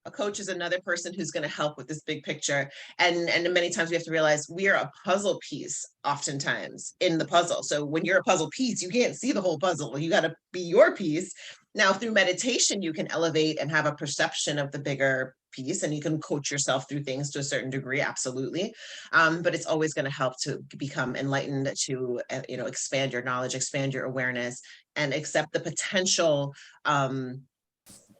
A coach is another person who's going to help with this big picture. And many times we have to realize we are a puzzle piece oftentimes in the puzzle. So when you're a puzzle piece, you can't see the whole puzzle. You got to be your piece. Now, through meditation, you can elevate and have a perception of the bigger piece, and you can coach yourself through things to a certain degree. Absolutely. But it's always going to help to become enlightened, to, expand your knowledge, expand your awareness, and accept the potential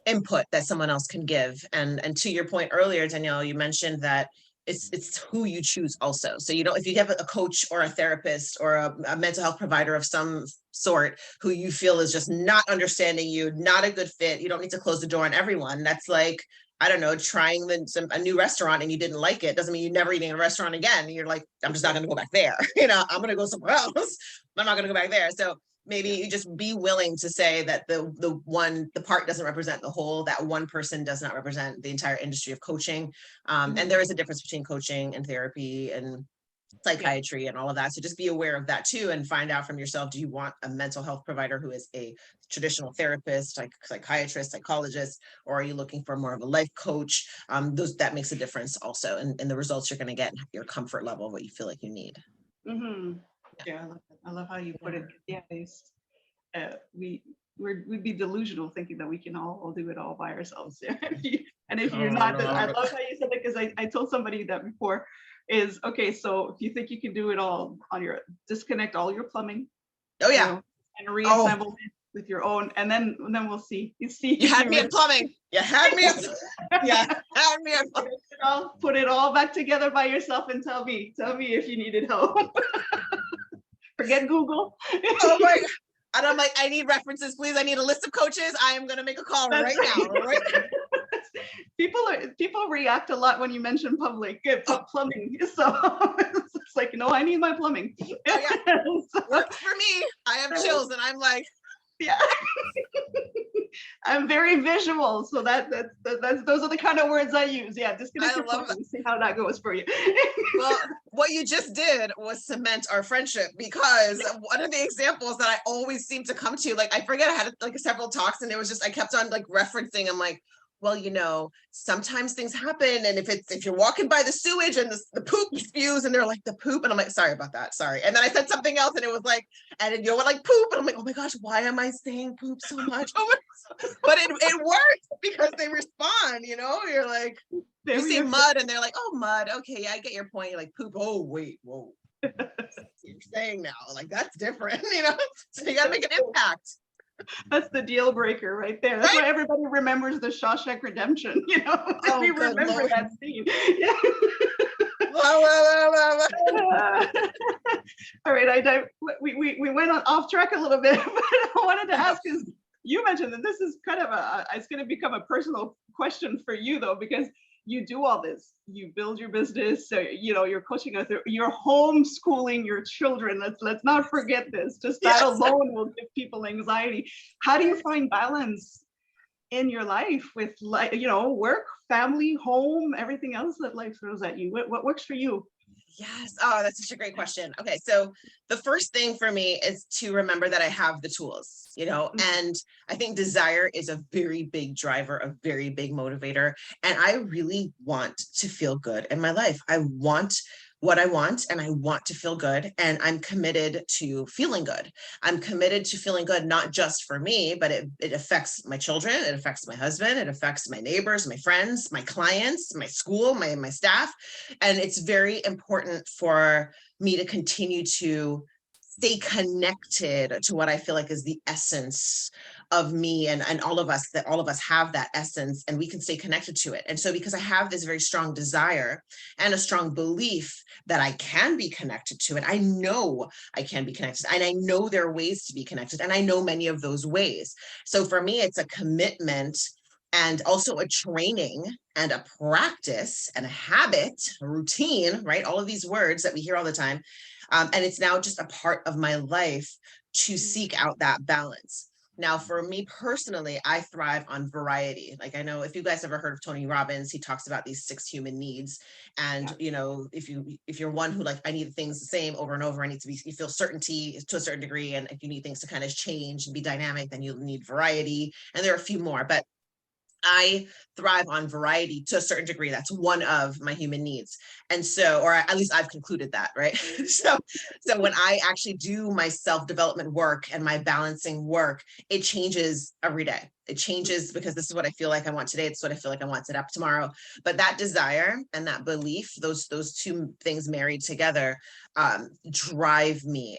input that someone else can give. And to your point earlier, Danielle, you mentioned that it's who you choose also. So, if you have a coach or a therapist or a mental health provider of some sort who you feel is just not understanding you, not a good fit, you don't need to close the door on everyone. That's like, I don't know, trying a new restaurant and you didn't like it doesn't mean you're never eating in a restaurant again. And you're like, I'm just not going to go back there. I'm going to go somewhere else. I'm not going to go back there. So maybe you just be willing to say that the part doesn't represent the whole, that one person does not represent the entire industry of coaching. And there is a difference between coaching and therapy and psychiatry and all of that. So just be aware of that too, and find out from yourself, do you want a mental health provider who is a traditional therapist, like psychiatrist, psychologist, or are you looking for more of a life coach? That makes a difference also in the results you're going to get, your comfort level, what you feel like you need. Yeah, I love how you put it. Yeah, we'd be delusional thinking that we can all do it all by ourselves. And if you're not, I love how you said it, because I told somebody that before is, okay, so if you think you can do it all on your, disconnect all your plumbing. Oh yeah. And reassemble it with your own, and then we'll see. You had me at plumbing. You had me at plumbing. Put it all back together by yourself and tell me if you needed help. Forget Google. Oh my God. And I'm like, I need references, please. I need a list of coaches. I am going to make a call right now. Right? People react a lot when you mention plumbing. So it's like, no, I need my plumbing. Oh, yeah. Works for me. I have chills, and I'm like, yeah. I'm very visual, so that's those are the kind of words I use. Yeah, disconnect your phone and see how that goes for you. Well, what you just did was cement our friendship, because one of the examples that I always seem to come to, like, I forget, I had like several talks and it was just, I kept on like referencing, I'm like, well, you know, sometimes things happen, and if you're walking by the sewage and the poop spews, and they're like, the poop, and I'm like, sorry about that, sorry. And then I said something else and it was like, and you know what, like poop, and I'm like, oh my gosh, why am I saying poop so much? Oh my, but it works because they respond, you know, you're like, you say mud and they're like, oh, mud, okay, yeah, I get your point. You're like, poop, oh wait, whoa, you're saying now, like, that's different, you know, so you gotta make an impact. That's the deal breaker right there. That's why everybody remembers the Shawshank Redemption, you know. Oh, we remember Lord. that scene. All right, we went off track a little bit, but I wanted to ask is, you mentioned that this is kind of it's going to become a personal question for you though, because you do all this, you build your business, so you know you're coaching us, you're homeschooling your children. Let's not forget this. Just that alone will give people anxiety. How do you find balance in your life with, like, you know, work, family, home, everything else that life throws at you? What works for you? Yes. Oh, that's such a great question. Okay. So the first thing for me is to remember that I have the tools, you know, and I think desire is a very big driver, a very big motivator. And I really want to feel good in my life. I want what I want, and I want to feel good, and I'm committed to feeling good. I'm committed to feeling good, not just for me, but it affects my children, it affects my husband, it affects my neighbors, my friends, my clients, my school, my staff. And it's very important for me to continue to stay connected to what I feel like is the essence of me, and all of us, that all of us have that essence, and we can stay connected to it. And so because I have this very strong desire and a strong belief that I can be connected to it, I know I can be connected, and I know there are ways to be connected, and I know many of those ways. So for me, it's a commitment, and also a training and a practice and a habit, a routine, right? All of these words that we hear all the time. And it's now just a part of my life to seek out that balance. Now, for me personally, I thrive on variety. Like, I know if you guys ever heard of Tony Robbins, he talks about these 6 human needs. And, you know, if you're one who, like, I need things the same over and over, I need to be, you feel certainty to a certain degree. And if you need things to kind of change and be dynamic, then you'll need variety. And there are a few more, but I thrive on variety to a certain degree. That's one of my human needs. And so, or at least I've concluded that, right? So when I actually do my self-development work and my balancing work, it changes every day. It changes because this is what I feel like I want today. It's what I feel like I want tomorrow. But that desire and that belief, those 2 things married together, drive me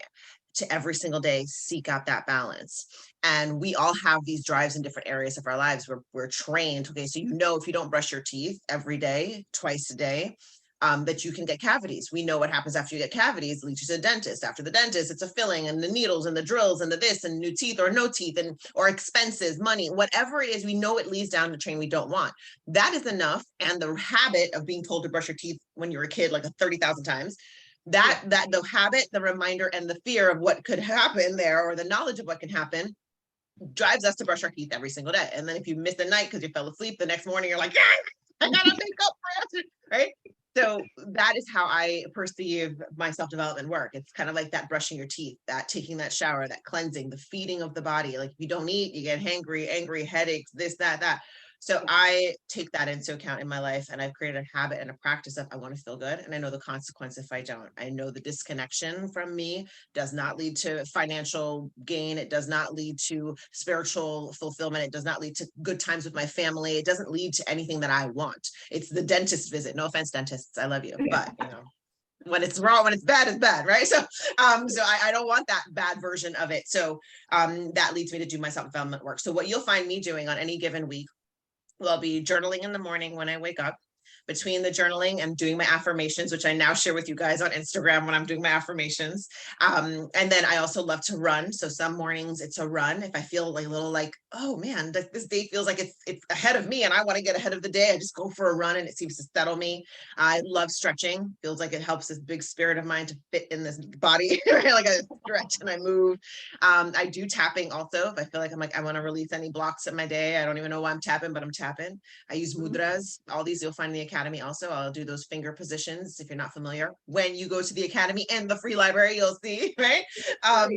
to every single day seek out that balance. And we all have these drives in different areas of our lives. We're trained. Okay, so you know, if you don't brush your teeth every day, twice a day, that you can get cavities. We know what happens after you get cavities. It leads you to the dentist. After the dentist, it's a filling and the needles and the drills and the this and new teeth or no teeth, and or expenses, money, whatever it is. We know it leads down the train we don't want. That is enough. And the habit of being told to brush your teeth when you're a kid, like 30,000 times, that the habit, the reminder, and the fear of what could happen there, or the knowledge of what can happen, drives us to brush our teeth every single day. And then if you miss the night because you fell asleep, the next morning you're like, I gotta make up for it, right? So that is how I perceive my self-development work. It's kind of like that brushing your teeth, that taking that shower, that cleansing, the feeding of the body. Like, if you don't eat, you get hangry, angry, headaches, this, that. So I take that into account in my life, and I've created a habit and a practice of, I want to feel good, and I know the consequence if I don't. I know the disconnection from me does not lead to financial gain. It does not lead to spiritual fulfillment. It does not lead to good times with my family. It doesn't lead to anything that I want. It's the dentist visit. No offense, dentists, I love you, but you know, when it's wrong, when it's bad, it's bad, right? So I don't want that bad version of it. So that leads me to do my self-development work. So what you'll find me doing on any given week, well, I'll be journaling in the morning when I wake up. between the journaling and doing my affirmations, which I now share with you guys on Instagram when I'm doing my affirmations. And then I also love to run. So some mornings it's a run. If I feel like a little like, oh man, this day feels like it's ahead of me and I want to get ahead of the day, I just go for a run and it seems to settle me. I love stretching. Feels like it helps this big spirit of mine to fit in this body. Like I stretch and I move. I do tapping also. If I feel like I want to release any blocks in my day, I don't even know why I'm tapping, but I'm tapping. I use mudras. All these you'll find in the academy also. I'll do those finger positions if you're not familiar. When you go to the academy and the free library, you'll see, right? I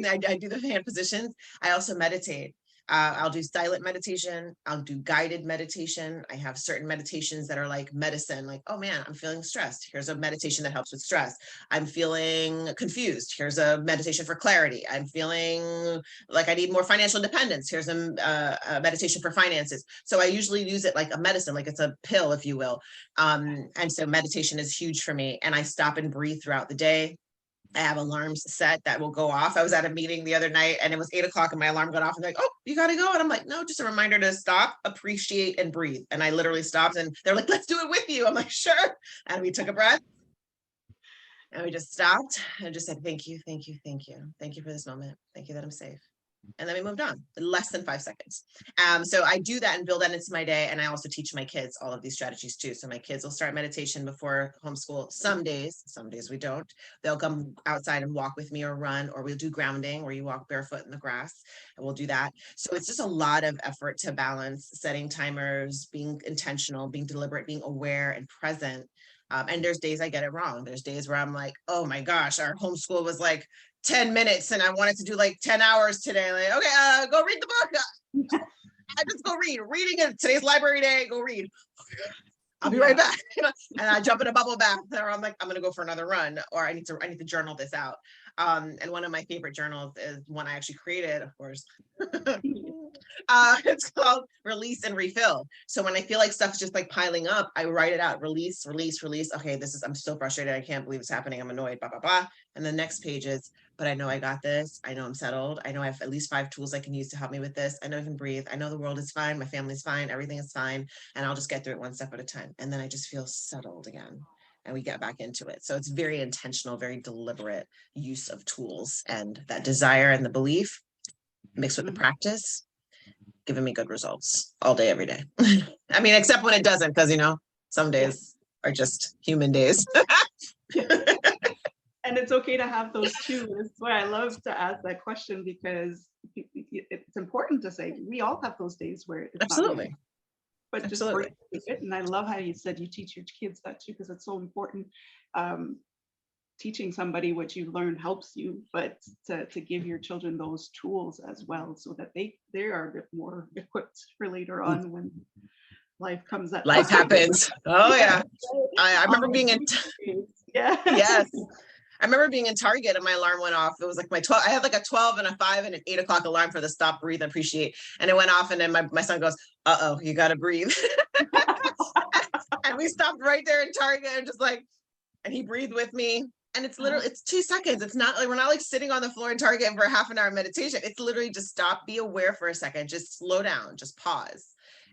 do the hand positions. I also meditate. I'll do silent meditation. I'll do guided meditation. I have certain meditations that are like medicine, like, oh man, I'm feeling stressed. Here's a meditation that helps with stress. I'm feeling confused. Here's a meditation for clarity. I'm feeling like I need more financial independence. Here's a meditation for finances. So I usually use it like a medicine, like it's a pill, if you will. And so meditation is huge for me. And I stop and breathe throughout the day. I have alarms set that will go off. I was at a meeting the other night and it was 8 o'clock and my alarm got off and they're like, oh, you got to go. And I'm like, no, just a reminder to stop, appreciate, and breathe. And I literally stopped and they're like, let's do it with you. I'm like, sure. And we took a breath and we just stopped and just said, thank you, thank you, thank you. Thank you for this moment. Thank you that I'm safe. And then we moved on in less than 5 seconds. So I do that and build that into my day. And I also teach my kids all of these strategies too. So my kids will start meditation before homeschool. Some days we don't. They'll come outside and walk with me or run, or we'll do grounding where you walk barefoot in the grass and we'll do that. So it's just a lot of effort to balance setting timers, being intentional, being deliberate, being aware and present. And there's days I get it wrong. There's days where I'm like, oh my gosh, our homeschool was like 10 minutes and I wanted to do like 10 hours today. Like, okay, go read the book. I just go read. Reading it. Today's library day. Go read. I'll be right back. And I jump in a bubble bath, or I'm like, I'm gonna go for another run, or I need to journal this out. And one of my favorite journals is one I actually created, of course. It's called Release and Refill. So when I feel like stuff's just like piling up, I write it out. Release, release, release. Okay, I'm so frustrated. I can't believe it's happening. I'm annoyed, blah, blah, blah. And the next page is, but I know I got this. I know I'm settled. I know I have at least 5 tools I can use to help me with this. I know I can breathe. I know the world is fine. My family's fine. Everything is fine. And I'll just get through it one step at a time. And then I just feel settled again. And we get back into it. So it's very intentional, very deliberate use of tools, and that desire and the belief mixed with the practice, giving me good results all day, every day. I mean, except when it doesn't, because, some days are just human days. And it's okay to have those too. That's why I love to ask that question, because it's important to say we all have those days where it's Absolutely. not, but Absolutely. just it. And I love how you said you teach your kids that too, because it's so important. Teaching somebody what you learned helps you, but to give your children those tools as well, so that they are a bit more equipped for later on when life comes up. Life happens. Oh yeah. I remember being in yes. I remember being in Target and my alarm went off. It was like I had like a 12 and a 5 and an 8 o'clock alarm for the stop, breathe, and appreciate. And it went off and then my son goes, uh-oh, you got to breathe. And we stopped right there in Target and just like, and he breathed with me. And it's literally, it's 2 seconds. It's not like, we're not like sitting on the floor in Target for a half an hour meditation. It's literally just stop, be aware for a second, just slow down, just pause.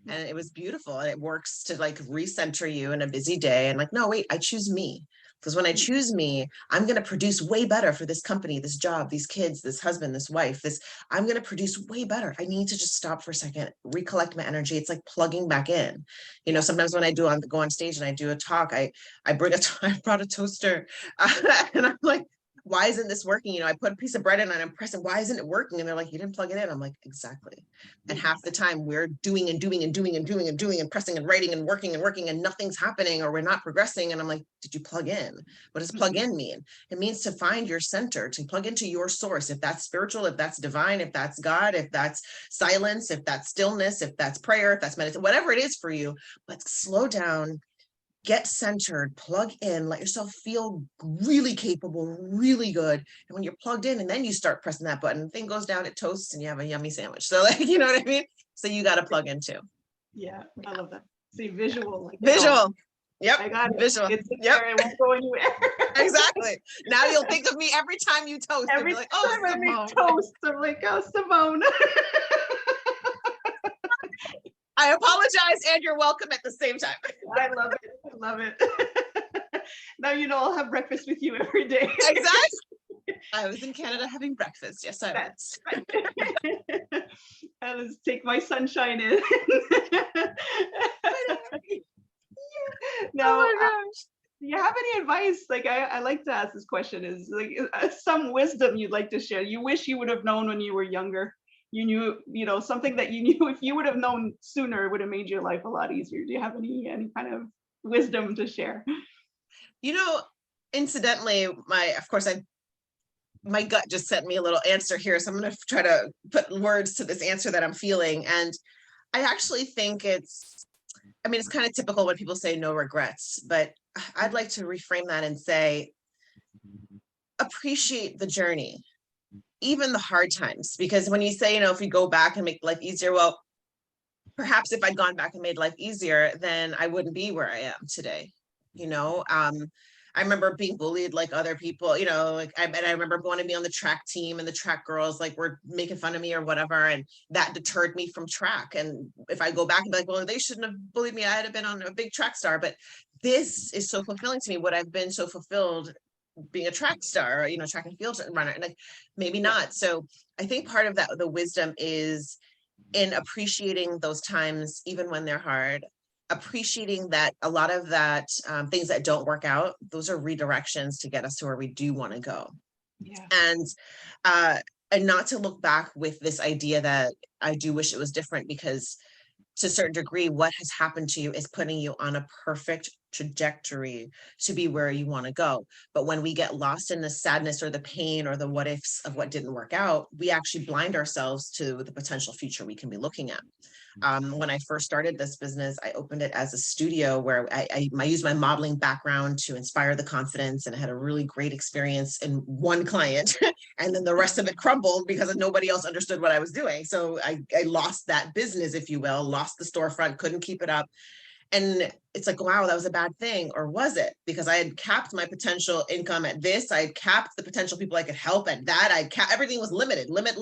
And it was beautiful. And it works to like recenter you in a busy day. And like, no, wait, I choose me. Because when I choose me, I'm going to produce way better for this company, this job, these kids, this husband, this wife, I'm going to produce way better. I need to just stop for a second, recollect my energy. It's like plugging back in. Sometimes when I go on stage and I do a talk, I brought a toaster and I'm like, why isn't this working? I put a piece of bread in and I'm pressing, why isn't it working? And they're like, you didn't plug it in. I'm like, exactly. And half the time we're doing and doing and doing and doing and doing and pressing and writing and working and nothing's happening, or we're not progressing. And I'm like, did you plug in? What does plug in mean? It means to find your center, to plug into your source. If that's spiritual, if that's divine, if that's God, if that's silence, if that's stillness, if that's prayer, if that's meditation, whatever it is for you, but slow down. Get centered, plug in, let yourself feel really capable, really good. And when you're plugged in and then you start pressing that button, the thing goes down, it toasts and you have a yummy sandwich. So like, you know what I mean? So you got to plug in too. Yeah, I love that. See, visual. Visual. Yep. I got it. Visual. It's there. It won't go anywhere. Exactly. Now you'll think of me every time you toast. Every like, time I make toast, I'm like, oh, Simone. I apologize and you're welcome at the same time. I love it. I Love it. Now you know I'll have breakfast with you every day. Exactly. I was in Canada having breakfast. Yes, I was. Let's take my sunshine in. Oh Now, my gosh. do you have any advice? Like, I like to ask this question, is like some wisdom you'd like to share. You wish you would have known when you were younger. You knew, something that you knew if you would have known sooner, it would have made your life a lot easier. Do you have any kind of wisdom to share? You know, incidentally, my gut just sent me a little answer here. So I'm going to try to put words to this answer that I'm feeling. And I actually think it's kind of typical when people say no regrets, but I'd like to reframe that and say, appreciate the journey, even the hard times. Because when you say, if you go back and make life easier, well, perhaps if I'd gone back and made life easier, then I wouldn't be where I am today. I remember being bullied like other people, I remember going to be on the track team, and the track girls were making fun of me or whatever. And that deterred me from track. And if I go back and be like, well, they shouldn't have bullied me, I'd have been on a big track star. But this is so fulfilling to me. Would I've been so fulfilled being a track star, track and field runner? And maybe not. So I think part of that, the wisdom is in appreciating those times, even when they're hard, appreciating that a lot of that things that don't work out, those are redirections to get us to where we do want to go. Yeah. And not to look back with this idea that I do wish it was different, because to a certain degree, what has happened to you is putting you on a perfect trajectory to be where you want to go. But when we get lost in the sadness or the pain or the what ifs of what didn't work out, we actually blind ourselves to the potential future we can be looking at. When I first started this business, I opened it as a studio where I used my modeling background to inspire the confidence, and I had a really great experience in one client. And then the rest of it crumbled because nobody else understood what I was doing. So I lost that business, if you will, lost the storefront, couldn't keep it up. And it's like, wow, that was a bad thing. Or was it? Because I had capped my potential income at this. I had capped the potential people I could help at that. Everything was limited, limit.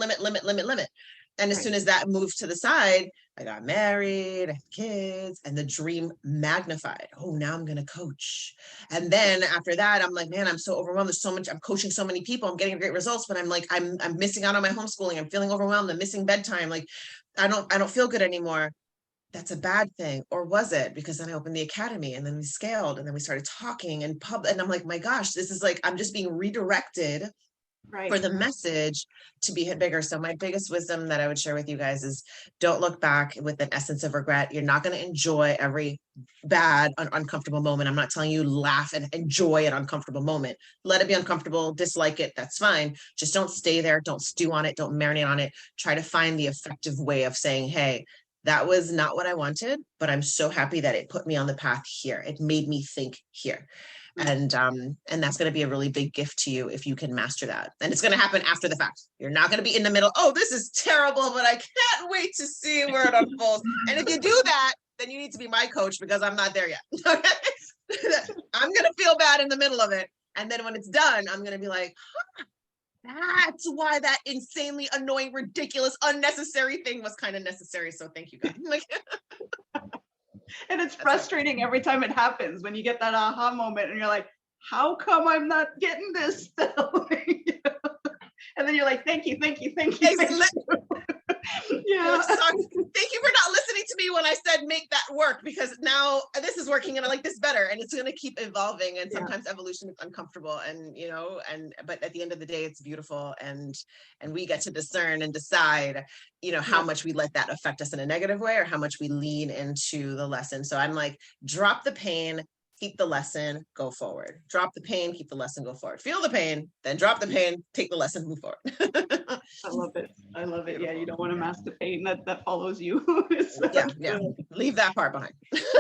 And as soon as that moved to the side, I got married, I had kids, and the dream magnified. Oh, now I'm going to coach. And then after that, I'm like, man, I'm so overwhelmed. There's so much, I'm coaching so many people. I'm getting great results, but I'm like, I'm missing out on my homeschooling. I'm feeling overwhelmed. I'm missing bedtime. Like, I don't feel good anymore. That's a bad thing. Or was it? Because then I opened the academy, and then we scaled, and then we started talking and and I'm like, my gosh, this is like, I'm just being redirected for the message to be hit bigger. So my biggest wisdom that I would share with you guys is, don't look back with an essence of regret. You're not going to enjoy every bad, uncomfortable moment. I'm not telling you laugh and enjoy an uncomfortable moment. Let it be uncomfortable, dislike it. That's fine. Just don't stay there. Don't stew on it. Don't marinate on it. Try to find the effective way of saying, hey, that was not what I wanted, but I'm so happy that it put me on the path here. It made me think here. And that's going to be a really big gift to you if you can master that. And it's going to happen after the fact. You're not going to be in the middle. Oh, this is terrible, but I can't wait to see where it unfolds. And if you do that, then you need to be my coach, because I'm not there yet. I'm going to feel bad in the middle of it. And then when it's done, I'm going to be like, huh, that's why that insanely annoying, ridiculous, unnecessary thing was kind of necessary. So thank you, God. And it's frustrating every time it happens, when you get that aha moment and you're like, how come I'm not getting this still? And then you're like, thank you. Yeah. Thank you for not listening to me when I said make that work, because now this is working and I like this better, and it's going to keep evolving. And sometimes evolution is uncomfortable, and but at the end of the day, it's beautiful, and we get to discern and decide, how much we let that affect us in a negative way, or how much we lean into the lesson. So I'm like, drop the pain, keep the lesson, go forward. Drop the pain, keep the lesson, go forward. Feel the pain, then drop the pain, take the lesson, move forward. I love it. Beautiful. Yeah, you don't want to mask the pain that follows you. Yeah. Leave that part behind.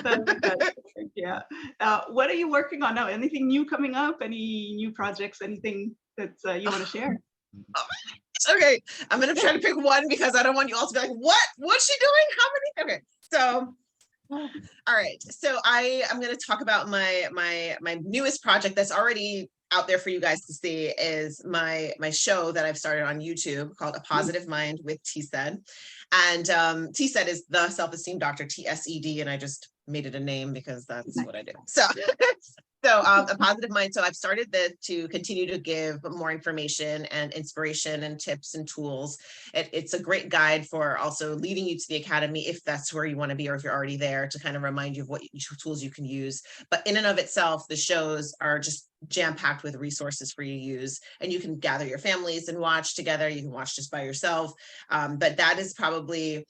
That's yeah. What are you working on now? Anything new coming up? Any new projects? Anything that you want to share? Okay, I'm gonna try to pick one, because I don't want you all to be like, what's she doing? How many? Okay, so all right. So I'm going to talk about my newest project that's already out there for you guys to see, is my show that I've started on YouTube called A Positive Mind with TSED. And TSED is the Self-Esteem Doctor, TSED, and I just made it a name because that's what I do. So, so a positive mind. So I've started this to continue to give more information and inspiration and tips and tools. It's a great guide for also leading you to the academy if that's where you want to be, or if you're already there, to kind of remind you of what tools you can use. But in and of itself, the shows are just jam-packed with resources for you to use, and you can gather your families and watch together. You can watch just by yourself. But that is probably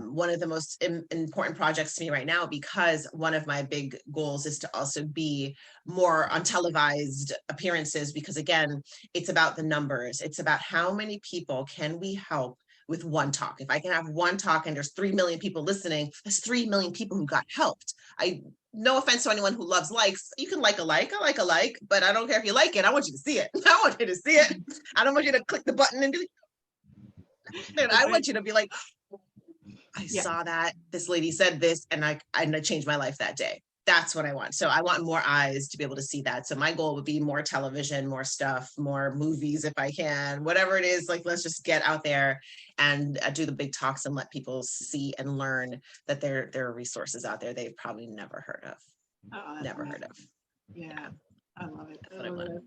one of the most important projects to me right now, because one of my big goals is to also be more on televised appearances, because again, it's about the numbers. It's about how many people can we help with one talk. If I can have one talk and there's 3 million people listening, that's 3 million people who got helped. No offense to anyone who loves likes. You can like a like, I like a like, but I don't care if you like it. I want you to see it. I want you to see it. I don't want you to click the button and be like, I want you to be like, I saw that this lady said this, and I changed my life that day. That's what I want. So I want more eyes to be able to see that. So my goal would be more television, more stuff, more movies if I can, whatever it is. Like, let's just get out there and do the big talks and let people see and learn that there are resources out there they've probably never heard of. Never heard of. Yeah, I love it.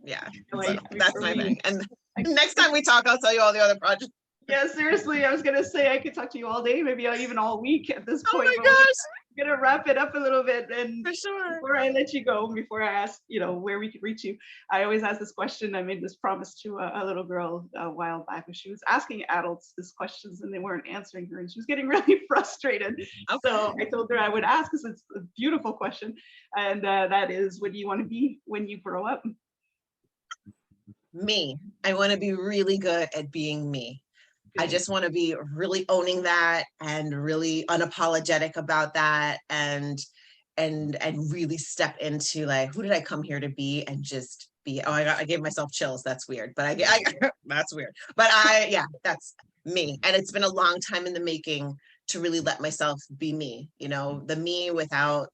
Yeah, so that's my thing. And next time we talk, I'll tell you all the other projects. Yeah, seriously, I was gonna say I could talk to you all day, maybe even all week at this point. Oh my gosh! I'm gonna wrap it up a little bit, and for sure, before I let you go, before I ask, where we could reach you, I always ask this question. I made this promise to a little girl a while back, and she was asking adults these questions, and they weren't answering her, and she was getting really frustrated. Okay. So I told her I would ask, because it's a beautiful question, and that is, what do you want to be when you grow up? Me. I want to be really good at being me. I just want to be really owning that and really unapologetic about that, and really step into, like, who did I come here to be, and just be. Oh, I gave myself chills. That's weird, but that's weird. But that's me. And it's been a long time in the making to really let myself be me. The me without.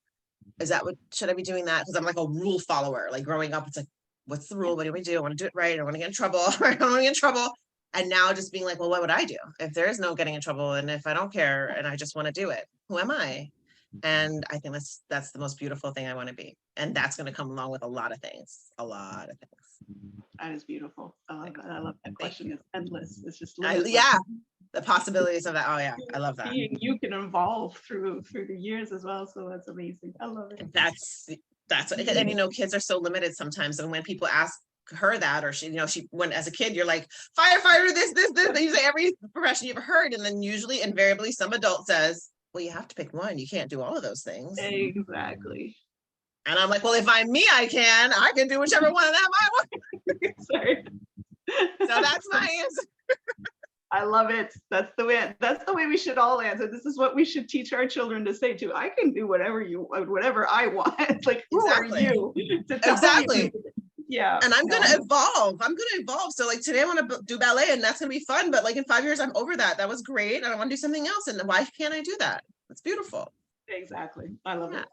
Should I be doing that? Because I'm like a rule follower. Like growing up, it's like, what's the rule? What do we do? I want to do it right. I don't want to get in trouble. I don't want to get in trouble. And now just being like, well, what would I do if there is no getting in trouble? And if I don't care and I just want to do it, who am I? And I think that's the most beautiful thing I want to be. And that's going to come along with a lot of things. That is beautiful. I love that. I love that question. It's endless. It's just the possibilities of that. Oh yeah, I love that. You can evolve through the years as well. So that's amazing. I love it. That's and kids are so limited sometimes. And when people ask her that, or she when as a kid you're like, firefighter, this, you say every profession you've ever heard, and then usually invariably some adult says, well, you have to pick one, you can't do all of those things. Exactly. And I'm like, well, if I'm me, I can do whichever one of them I want. Sorry. So that's my answer. I love it. That's the way we should all answer. This is what we should teach our children to say too. I can do whatever I want. Like, who are you? Exactly. Yeah. And I'm going to evolve. So like today I want to do ballet, and that's going to be fun. But like in 5 years, I'm over that. That was great. And I want to do something else. And why can't I do that? It's beautiful. Exactly. I love it.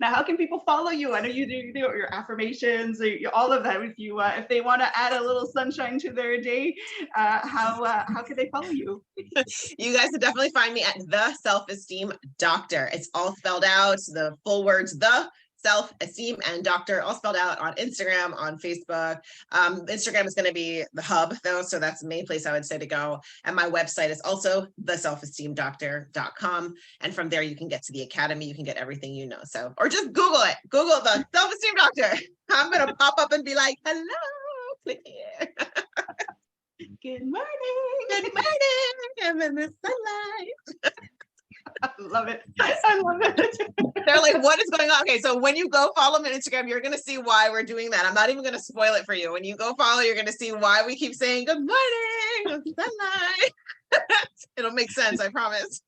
Now, how can people follow you? I know you do your affirmations, all of that with you. If they want to add a little sunshine to their day, how can they follow you? You guys can definitely find me at The Self-Esteem Doctor. It's all spelled out, the full words, The Self-Esteem and Doctor, all spelled out, on Instagram, on Facebook. Instagram is going to be the hub though, so that's the main place I would say to go. And my website is also theselfesteemdoctor.com. And from there you can get to the academy, you can get everything you know. So, or just Google it. Google The Self-Esteem Doctor. I'm going to pop up and be like, hello, click here. Good morning. Good morning. I'm in the sunlight. I love it. I love it. They're like, what is going on? Okay, so when you go follow me on Instagram, you're going to see why we're doing that. I'm not even going to spoil it for you. When you go follow, you're going to see why we keep saying good morning, sunlight. It'll make sense, I promise.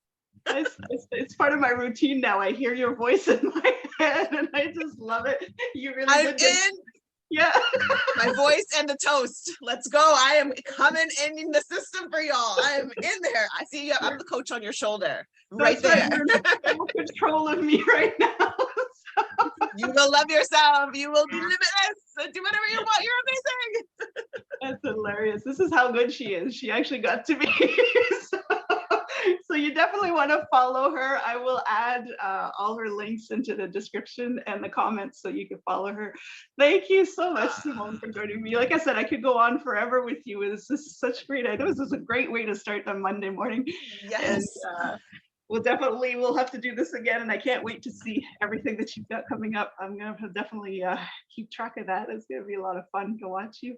It's part of my routine now. I hear your voice in my head, and I just love it. You really Yeah. My voice and the toast. Let's go. I am coming in the system for y'all. I am in there. I see you. I'm the coach on your shoulder. Right there. You're in full control of me right now. You will love yourself. You will be limitless. Do whatever you want. You're amazing. That's hilarious. This is how good she is. She actually got to me. So you definitely want to follow her. I will add all her links into the description and the comments so you can follow her. Thank you so much, Simone, for joining me. Like I said, I could go on forever with you. This is such great. I know this is a great way to start the Monday morning. And Yes. we'll have to do this again. And I can't wait to see everything that you've got coming up. I'm going to definitely keep track of that. It's going to be a lot of fun to watch you.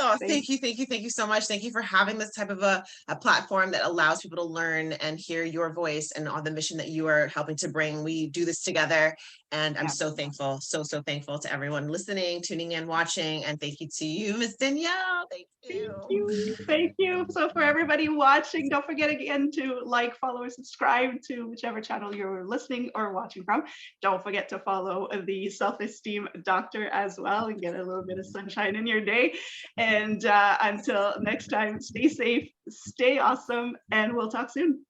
Oh, thank you so much. Thank you for having this type of a platform that allows people to learn and hear your voice and on the mission that you are helping to bring. We do this together, and I'm so thankful, so thankful to everyone listening, tuning in, watching, and thank you to you, Miss Danielle. Thank you. Thank you. So for everybody watching, don't forget again to like, follow, or subscribe to whichever channel you're listening or watching from. Don't forget to follow the Self-Esteem Doctor as well and get a little bit of sunshine in your day. And until next time, stay safe, stay awesome, and we'll talk soon.